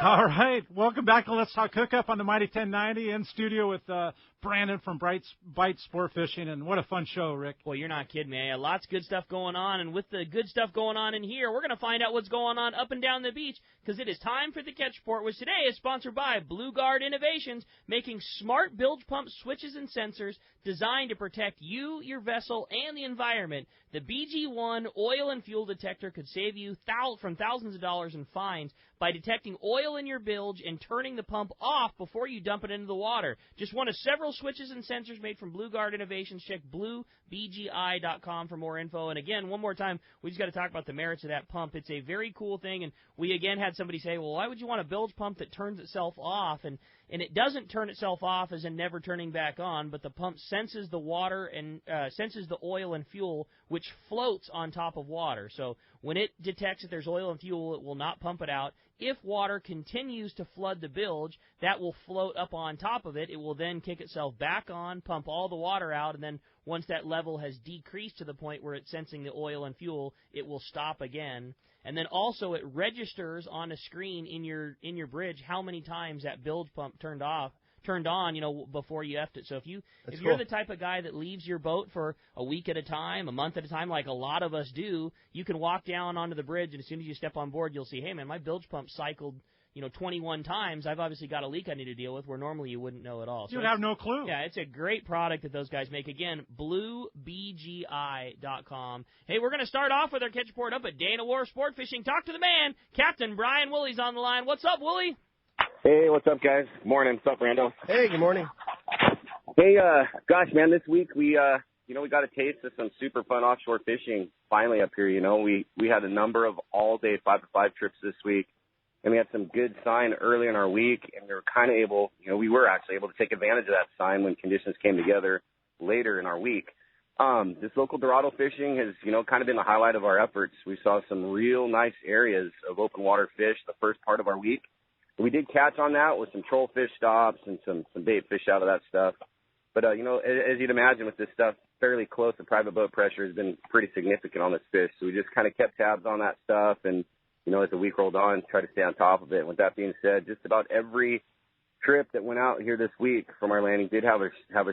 All right, welcome back to Let's Talk Hookup on the Mighty 1090 in studio with Brandon from Bight Sport Fishing, and what a fun show, Rick. Well, you're not kidding, man. Lots of good stuff going on, and with the good stuff going on in here, we're going to find out what's going on up and down the beach, because it is time for the Catch Report, which today is sponsored by Blue Guard Innovations, making smart bilge pump switches and sensors designed to protect you, your vessel, and the environment. The BG1 oil and fuel detector could save you from thousands of dollars in fines by detecting oil in your bilge and turning the pump off before you dump it into the water. Just one of several switches and sensors made from Blue Guard Innovations. Check bluebgi.com for more info. And again, one more time, we just got to talk about the merits of that pump. It's a very cool thing, and we again had somebody say, well, why would you want a bilge pump that turns itself off? And it doesn't turn itself off as in never turning back on, but the pump senses the water and senses the oil and fuel, which floats on top of water. So when it detects that there's oil and fuel, it will not pump it out. If water continues to flood the bilge, that will float up on top of it. It will then kick itself back on, pump all the water out, and then once that level has decreased to the point where it's sensing the oil and fuel, it will stop again. And then also it registers on a screen in your bridge how many times that bilge pump turned on, before you effed it. So if you're the type of guy that leaves your boat for a week at a time, a month at a time, like a lot of us do, you can walk down onto the bridge, and as soon as you step on board, you'll see, hey, man, my bilge pump cycled 21 times. I've obviously got a leak I need to deal with, where normally you wouldn't know at all. So you'd have no clue. Yeah, it's a great product that those guys make. Again, bluebgi.com. Hey, we're going to start off with our Catch Report up at Dana War Sport Fishing. Talk to the man, Captain Brian Woolley's on the line. What's up, Woolley? Hey, what's up, guys? Morning. What's up, Rando? Hey, good morning. Hey, gosh, man, this week we got a taste of some super fun offshore fishing finally up here. We had a number of all-day 5-to-5 trips this week, and we had some good sign early in our week, and we were kind of able, we were actually able to take advantage of that sign when conditions came together later in our week. This local Dorado fishing has, kind of been the highlight of our efforts. We saw some real nice areas of open water fish the first part of our week. We did catch on that with some troll fish stops and some bait fish out of that stuff. But, as you'd imagine with this stuff fairly close, the private boat pressure has been pretty significant on this fish. So we just kind of kept tabs on that stuff and, as the week rolled on, try to stay on top of it. And with that being said, just about every trip that went out here this week from our landing did have a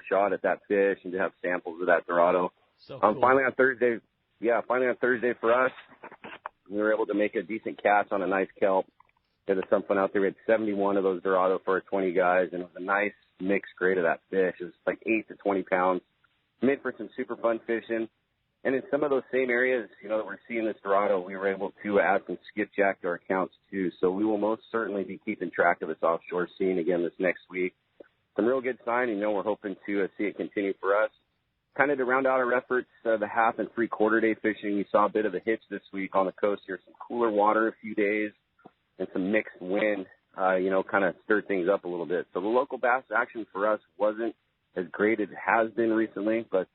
shot at that fish and did have samples of that Dorado. So cool. Finally on Thursday for us, we were able to make a decent catch on a nice kelp. There was some fun out there. We had 71 of those Dorado for our 20 guys, and it was a nice mixed grade of that fish. It was like 8 to 20 pounds. Made for some super fun fishing. And in some of those same areas, that we're seeing this Dorado, we were able to add some skipjack to our accounts too. So we will most certainly be keeping track of this offshore scene again this next week. Some real good sign, we're hoping to see it continue for us. Kind of to round out our efforts, the half and 3/4 day fishing, we saw a bit of a hitch this week on the coast here. Some cooler water a few days and some mixed wind, kind of stirred things up a little bit. So the local bass action for us wasn't as great as it has been recently, but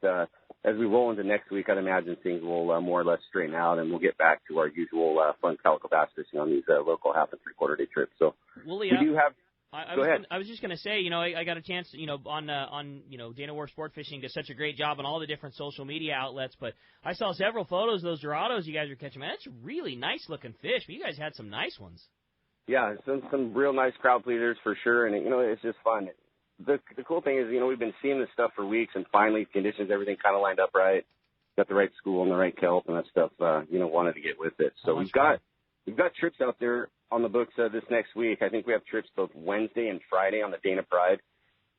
as we roll into next week, I'd imagine things will more or less straighten out, and we'll get back to our usual fun calico bass fishing on these local half and 3/4 day trips. So Woolley, we do have. Go ahead. I was just going to say, I got a chance, on Dana War Sport Fishing does such a great job on all the different social media outlets, but I saw several photos of those Dorados you guys were catching. Man, that's really nice looking fish, but you guys had some nice ones. Yeah, some real nice crowd pleasers for sure, and it's just fun. The cool thing is, we've been seeing this stuff for weeks, and finally conditions, everything kind of lined up right. Got the right school and the right kelp and that stuff. Wanted to get with it. So we've got trips out there on the books this next week. I think we have trips both Wednesday and Friday on the Dana Pride.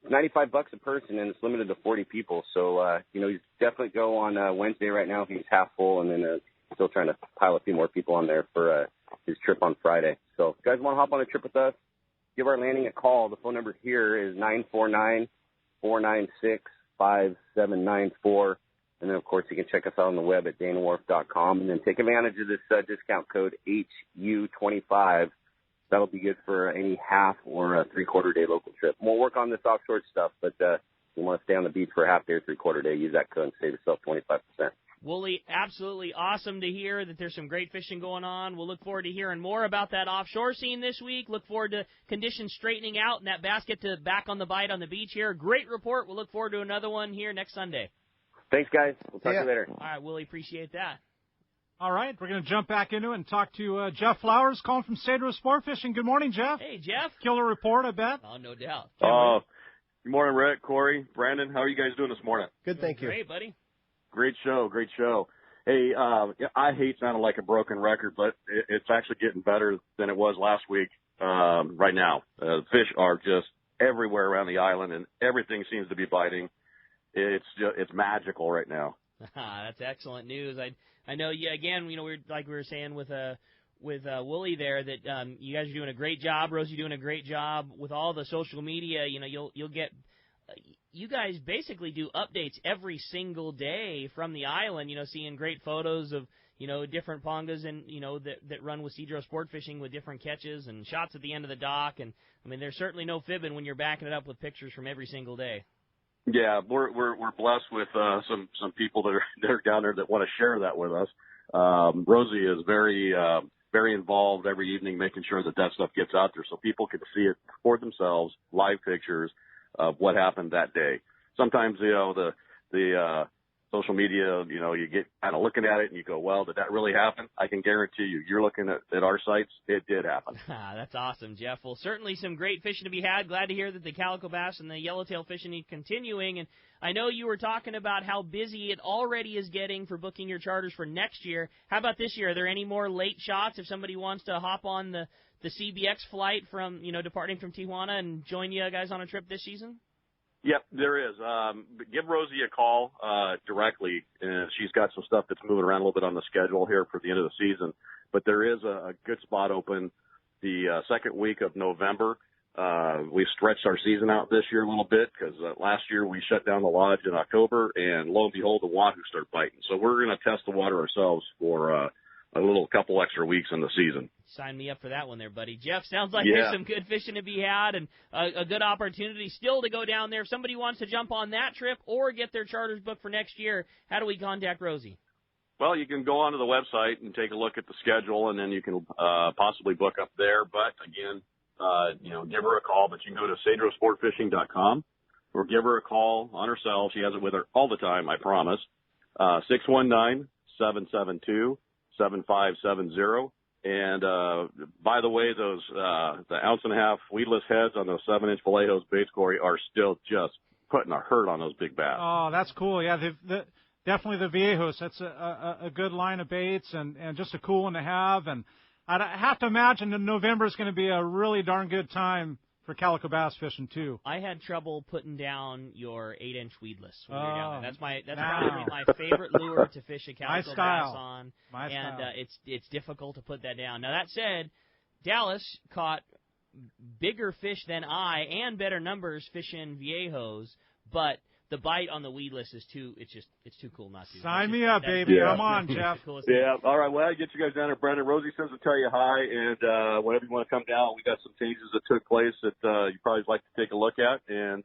It's $95 a person, and it's limited to 40 people. So you definitely go on Wednesday right now if he's half full, and then it's still trying to pile a few more people on there for his trip on Friday. So if you guys want to hop on a trip with us, give our landing a call. The phone number here is 949-496-5794. And then, of course, you can check us out on the web at danawharf.com. And then take advantage of this discount code HU25. That'll be good for any half or a three-quarter day local trip. We'll work on this offshore stuff, but if you want to stay on the beach for a half day or three-quarter day, use that code and save yourself 25%. Wooly, absolutely awesome to hear that there's some great fishing going on. We'll look forward to hearing more about that offshore scene this week. Look forward to conditions straightening out and that basket to back on the Bight on the beach here. Great report. We'll look forward to another one here next Sunday. Thanks, guys. We'll talk to you later. All right, Wooly, appreciate that. All right, we're going to jump back into it and talk to Jeff Flowers, calling from Cedro Sport Fishing. Good morning, Jeff. Hey, Jeff. Killer report, I bet. Oh, no doubt. Good morning, Rick, Corey, Brandon. How are you guys doing this morning? Good, thank you. Great, buddy. Great show. Hey, I hate sounding like a broken record, but it's actually getting better than it was last week right now. Fish are just everywhere around the island, and everything seems to be biting. It's magical right now. That's excellent news. I know. Yeah, again, we were saying with Wooly there that you guys are doing a great job. Rosie doing a great job with all the social media. You'll get. You guys basically do updates every single day from the island, seeing great photos of, different pongas and, that run with Cedro Sport Fishing with different catches and shots at the end of the dock. And, I mean, there's certainly no fibbing when you're backing it up with pictures from every single day. Yeah, we're blessed with some people that are down there that want to share that with us. Rosie is very involved every evening making sure that stuff gets out there so people can see it for themselves, live pictures of what happened that day. Sometimes, the social media, you get kind of looking at it and you go, well, did that really happen? I can guarantee you're looking at our sites, it did happen. That's awesome, Jeff. Well, certainly some great fishing to be had. Glad to hear that the calico bass and the yellowtail fishing is continuing. And I know you were talking about how busy it already is getting for booking your charters for next year. How about this year? Are there any more late shots if somebody wants to hop on the CBX flight from, departing from Tijuana and join you guys on a trip this season? Yep, there is. Give Rosie a call directly. She's got some stuff that's moving around a little bit on the schedule here for the end of the season. But there is a good spot open the second week of November. We've stretched our season out this year a little bit because last year we shut down the lodge in October, and lo and behold, the wahoo start biting. So we're going to test the water ourselves for a couple extra weeks in the season. Sign me up for that one there, buddy. Jeff, sounds like there's some good fishing to be had and a good opportunity still to go down there. If somebody wants to jump on that trip or get their charters booked for next year, how do we contact Rosie? Well, you can go onto the website and take a look at the schedule, and then you can possibly book up there. But, again, give her a call. But you can go to cedrosportfishing.com or give her a call on her cell. She has it with her all the time, I promise. 619-772-7570. And by the way, those the ounce and a half weedless heads on those 7-inch Vallejos baits, Corey, are still just putting a hurt on those big bass. Oh, that's cool. Yeah, definitely the Viejos. That's a good line of baits and just a cool one to have. And I have to imagine that November is going to be a really darn good time for calico bass fishing too. I had trouble putting down your 8-inch weedless when you're down there. That's probably my favorite lure to fish a calico bass on. It's difficult to put that down. Now that said, Dallas caught bigger fish than I and better numbers fishing Viejos, but the bite on the weedless is too cool not to. Sign me up, baby. Yeah. Come on, Jeff. Yeah. All right. Well, I'll get you guys down there, Brandon. Rosie says to tell you hi, and whenever you want to come down, we got some changes that took place that you probably like to take a look at, and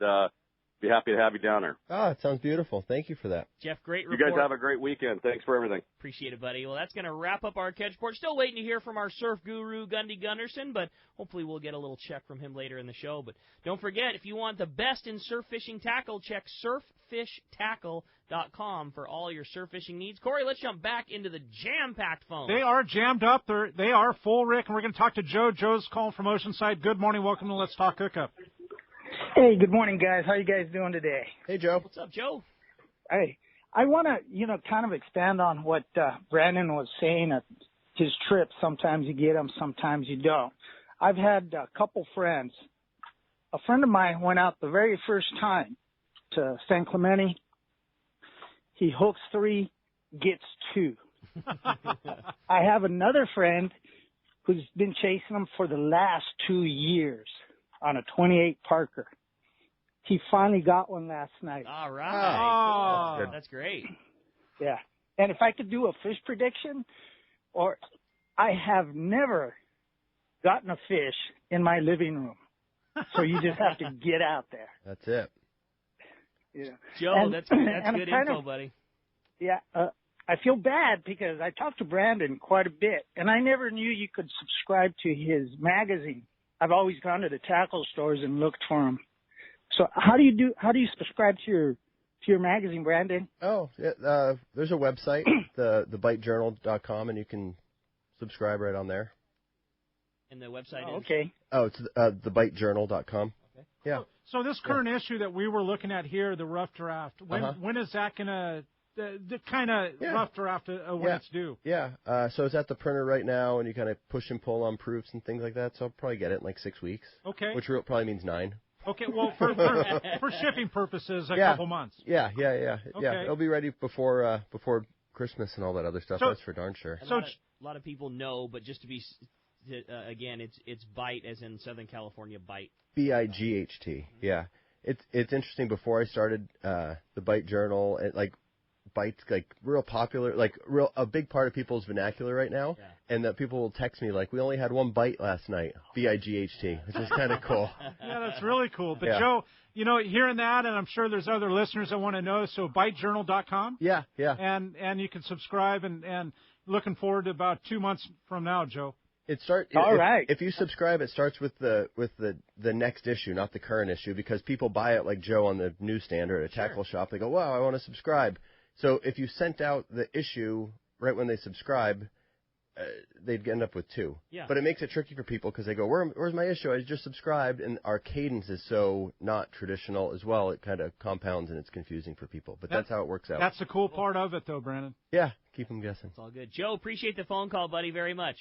be happy to have you down there. Oh, it sounds beautiful. Thank you for that. Jeff, great report. You guys have a great weekend. Thanks for everything. Appreciate it, buddy. Well, that's going to wrap up our catch report. Still waiting to hear from our surf guru, Gundy Gunderson, but hopefully we'll get a little check from him later in the show. But don't forget, if you want the best in surf fishing tackle, check surffishtackle.com for all your surf fishing needs. Corey, let's jump back into the jam-packed phone. They are jammed up. They are full, Rick, and we're going to talk to Joe. Joe's calling from Oceanside. Good morning. Welcome to Let's Talk Hookup. Hey, good morning, guys. How you guys doing today? Hey, Joe. What's up, Joe? Hey, I want to, kind of expand on what Brandon was saying at his trip. Sometimes you get them, sometimes you don't. I've had a couple friends. A friend of mine went out the very first time to San Clemente. He hooks 3, gets 2. I have another friend who's been chasing them for the last 2 years on a 28 Parker. He finally got one last night. All right. Oh. That's great. Yeah. And if I could do a fish prediction, or I have never gotten a fish in my living room. So you just have to get out there. That's it. Yeah. Joe, that's good info, buddy. Yeah. I feel bad because I talked to Brandon quite a bit, and I never knew you could subscribe to his magazine. I've always gone to the tackle stores and looked for them. So how do you subscribe to your magazine, Brandon? Oh, yeah, there's a website, the BightJournal.com, and you can subscribe right on there. And the website is? Okay. Oh, it's TheBightJournal.com. Okay. Yeah. So this current issue that we were looking at here, the rough draft, when is that going to, the kind of rough draft when it's due? Yeah. So it's at the printer right now, and you kind of push and pull on proofs and things like that. So I'll probably get it in like 6 weeks. Okay. Which probably means 9. Okay. Well, for shipping purposes, a couple months. Yeah. Okay. Yeah. It'll be ready before Christmas and all that other stuff. That's for darn sure. A lot of people know, but just to be again, it's Bight, as in Southern California Bight. Bight. Yeah. It's interesting. Before I started the Bight Journal, Bight's like real popular, a big part of people's vernacular right now, and that people will text me like, we only had one bite last night, Bight, which is kind of cool. Yeah, that's really cool. But Joe, hearing that, and I'm sure there's other listeners that want to know, so BightJournal.com? Yeah. And you can subscribe, and looking forward to about 2 months from now, Joe. If you subscribe, it starts with the next issue, not the current issue, because people buy it like Joe on the newsstand or at a tackle shop. They go, wow, I want to subscribe. So if you sent out the issue right when they subscribe, they'd end up with 2. Yeah. But it makes it tricky for people because they go, where's my issue? I just subscribed, and our cadence is so not traditional as well. It kind of compounds, and it's confusing for people. But that's how it works out. That's the cool part of it, though, Brandon. Yeah, keep them guessing. It's all good. Joe, appreciate the phone call, buddy, very much.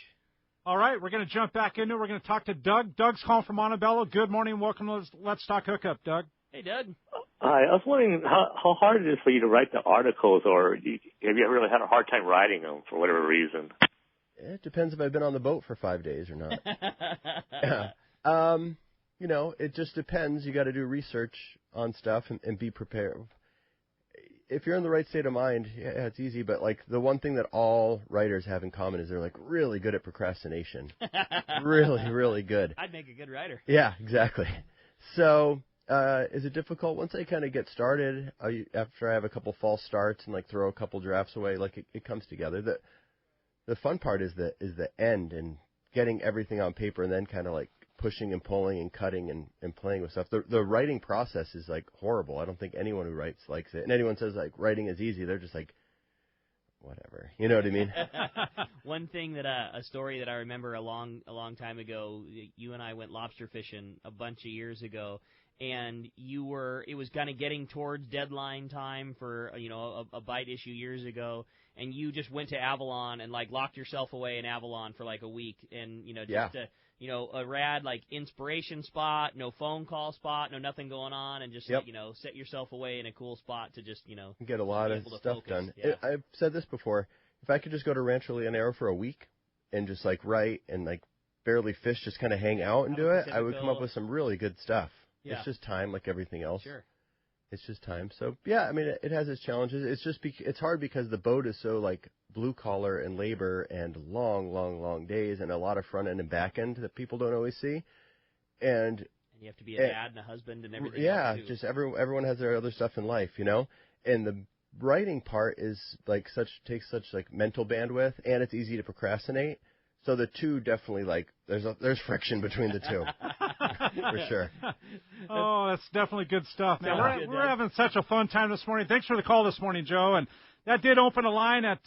All right, we're going to jump back into it. We're going to talk to Doug. Doug's calling from Montebello. Good morning. Welcome to Let's Talk Hookup, Doug. Hey, Doug. Hi. I was wondering how hard it is for you to write the articles, or have you ever really had a hard time writing them for whatever reason? It depends if I've been on the boat for 5 days or not. It just depends. You got to do research on stuff and be prepared. If you're in the right state of mind, yeah, it's easy. But the one thing that all writers have in common is they're really good at procrastination. Really, really good. I'd make a good writer. Yeah, exactly. So, is it difficult once I kind of get started? After I have a couple false starts and throw a couple drafts away, it comes together. The fun part is the end and getting everything on paper, and then kind of pushing and pulling and cutting and playing with stuff. The writing process is horrible. I don't think anyone who writes likes it. And anyone says writing is easy, they're just whatever. You know what I mean? One thing that a story that I remember a long time ago, you and I went lobster fishing a bunch of years ago, and it was kind of getting towards deadline time for a Bight issue years ago, and you just went to Avalon and locked yourself away in Avalon for a week, and a rad inspiration spot, no phone call spot, no nothing going on, and just set yourself away in a cool spot to just get a lot of stuff done. Yeah. I've said this before. If I could just go to Rancho Leonero for a week and just write and barely fish, just kind of hang out and do it, I would come up with some really good stuff. Yeah. It's just time, like everything else. Sure. It's just time. So yeah, I mean, it has its challenges. It's just it's hard because the boat is so blue collar and labor and long days and a lot of front end and back end that people don't always see. And you have to be a dad and a husband and everything. Yeah, else too. just everyone has their other stuff in life, And the writing part is takes such mental bandwidth, and it's easy to procrastinate. So the two definitely there's friction between the two. For sure. Oh, that's definitely good stuff, man. We're having such a fun time this morning. Thanks for the call this morning, Joe. And that did open a line at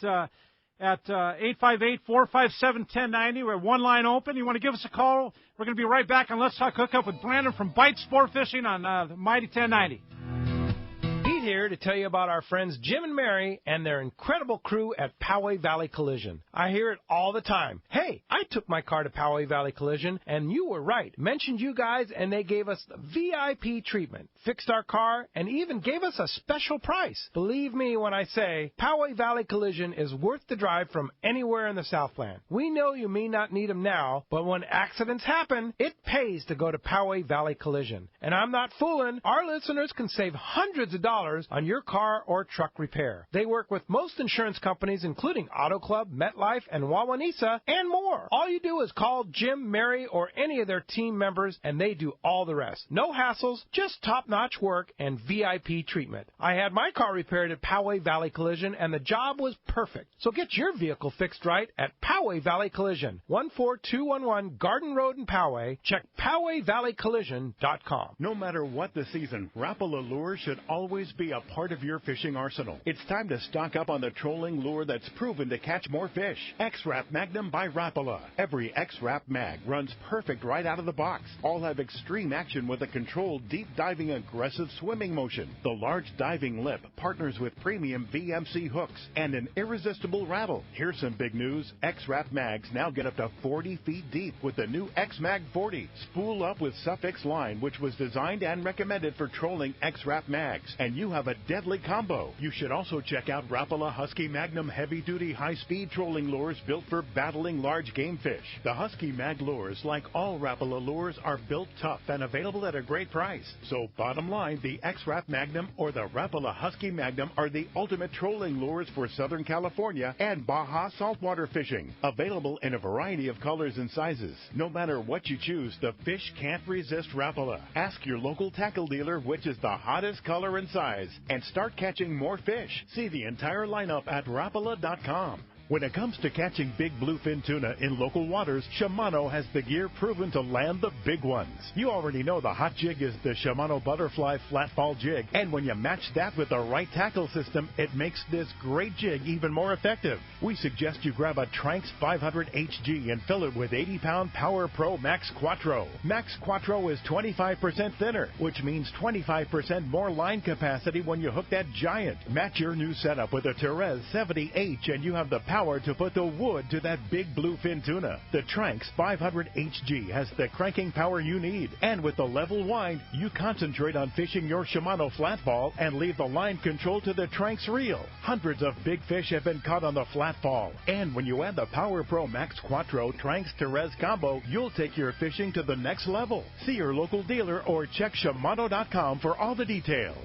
858-457-1090. We have one line open. You want to give us a call? We're going to be right back on Let's Talk Hookup with Brandon from Bight Sport Fishing on the Mighty 1090. Pete here to tell you about our friends Jim and Mary and their incredible crew at Poway Valley Collision. I hear it all the time. Hey, I took my car to Poway Valley Collision, and you were right. Mentioned you guys, and they gave us the VIP treatment, fixed our car, and even gave us a special price. Believe me when I say Poway Valley Collision is worth the drive from anywhere in the Southland. We know you may not need them now, but when accidents happen, it pays to go to Poway Valley Collision. And I'm not fooling. Our listeners can save hundreds of dollars on your car or truck repair. They work with most insurance companies, including Auto Club, MetLife, and Wawanesa, and more. All you do is call Jim, Mary, or any of their team members, and they do all the rest. No hassles, just top-notch work and VIP treatment. I had my car repaired at Poway Valley Collision, and the job was perfect. So get your vehicle fixed right at Poway Valley Collision, 14211 Garden Road in Poway. Check PowayValleyCollision.com. No matter what the season, Rapala Lure should always be a part of your fishing arsenal. It's time to stock up on the trolling lure that's proven to catch more fish. X-Rap Magnum by Rapala. Every X-Rap Mag runs perfect right out of the box. All have extreme action with a controlled, deep-diving, aggressive swimming motion. The large diving lip partners with premium VMC hooks and an irresistible rattle. Here's some big news. X-Rap Mags now get up to 40 feet deep with the new X-Mag 40. Spool up with Suffix line, which was designed and recommended for trolling X-Rap Mags. And you have a deadly combo. You should also check out Rapala Husky Magnum heavy-duty high-speed trolling lures built for battling large game fish. The Husky Mag lures, like all Rapala lures, are built tough and available at a great price. So bottom line, the X-Rap Magnum or the Rapala Husky Magnum are the ultimate trolling lures for Southern California and Baja saltwater fishing. Available in a variety of colors and sizes. No matter what you choose, the fish can't resist Rapala. Ask your local tackle dealer which is the hottest color and size, and start catching more fish. See the entire lineup at Rapala.com. When it comes to catching big bluefin tuna in local waters, Shimano has the gear proven to land the big ones. You already know the hot jig is the Shimano Butterfly Flatfall Jig, and when you match that with the right tackle system, it makes this great jig even more effective. We suggest you grab a Tranx 500 HG and fill it with 80-pound Power Pro Max Quattro. Max Quattro is 25% thinner, which means 25% more line capacity when you hook that giant. Match your new setup with a Therese 70H and you have the power to put the wood to that big bluefin tuna. The Tranx 500 HG has the cranking power you need, and with the level wind, you concentrate on fishing your Shimano flatball and leave the line control to the Tranx reel. Hundreds of big fish have been caught on the flatball, and when you add the Power Pro Max Quattro Tranx Therese combo, you'll take your fishing to the next level. See your local dealer or check Shimano.com for all the details.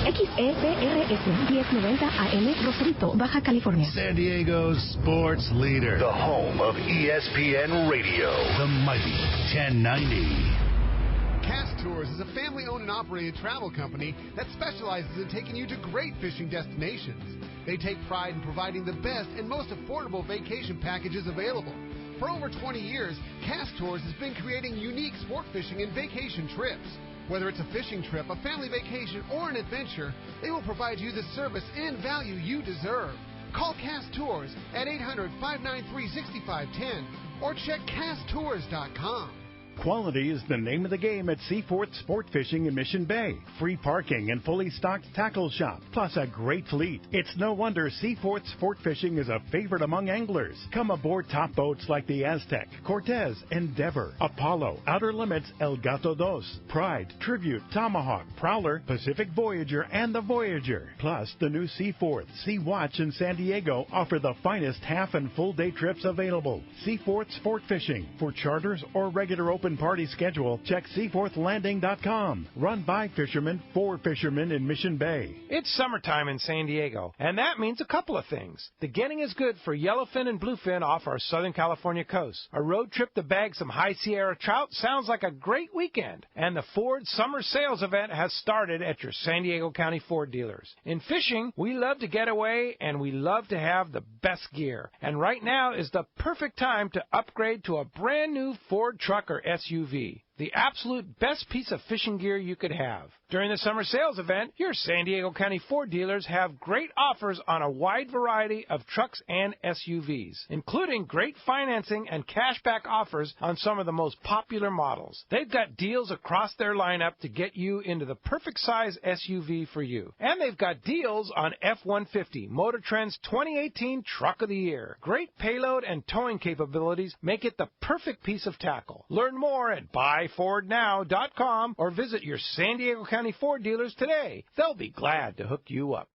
XEPRS 1090 AM Rosarito, Baja California. San Diego's sports leader. The home of ESPN Radio. The mighty 1090. Cast Tours is a family-owned and operated travel company that specializes in taking you to great fishing destinations. They take pride in providing the best and most affordable vacation packages available. For over 20 years, Cast Tours has been creating unique sport fishing and vacation trips. Whether it's a fishing trip, a family vacation, or an adventure, they will provide you the service and value you deserve. Call Cast Tours at 800-593-6510 or check casttours.com. Quality is the name of the game at Seaforth Sport Fishing in Mission Bay. Free parking and fully stocked tackle shop, plus a great fleet. It's no wonder Seaforth Sport Fishing is a favorite among anglers. Come aboard top boats like the Aztec, Cortez, Endeavor, Apollo, Outer Limits, El Gato Dos, Pride, Tribute, Tomahawk, Prowler, Pacific Voyager, and the Voyager. Plus, the new Seaforth, Sea Watch, and San Diego offer the finest half and full day trips available. Seaforth Sport Fishing. For charters or regular open party schedule, check seaforthlanding.com. Run by fishermen for fishermen in Mission Bay. It's summertime in San Diego, and that means a couple of things. The getting is good for yellowfin and bluefin off our Southern California coast. A road trip to bag some high Sierra trout sounds like a great weekend. And the Ford Summer Sales Event has started at your San Diego County Ford dealers. In fishing, we love to get away, and we love to have the best gear. And right now is the perfect time to upgrade to a brand new Ford truck or SUV. the absolute best piece of fishing gear you could have. During the summer sales event, your San Diego County Ford dealers have great offers on a wide variety of trucks and SUVs, including great financing and cashback offers on some of the most popular models. They've got deals across their lineup to get you into the perfect size SUV for you. And they've got deals on F-150, Motor Trend's 2018 Truck of the Year. Great payload and towing capabilities make it the perfect piece of tackle. Learn more at buyfordnow.com or visit your San Diego County Ford dealers today. They'll be glad to hook you up.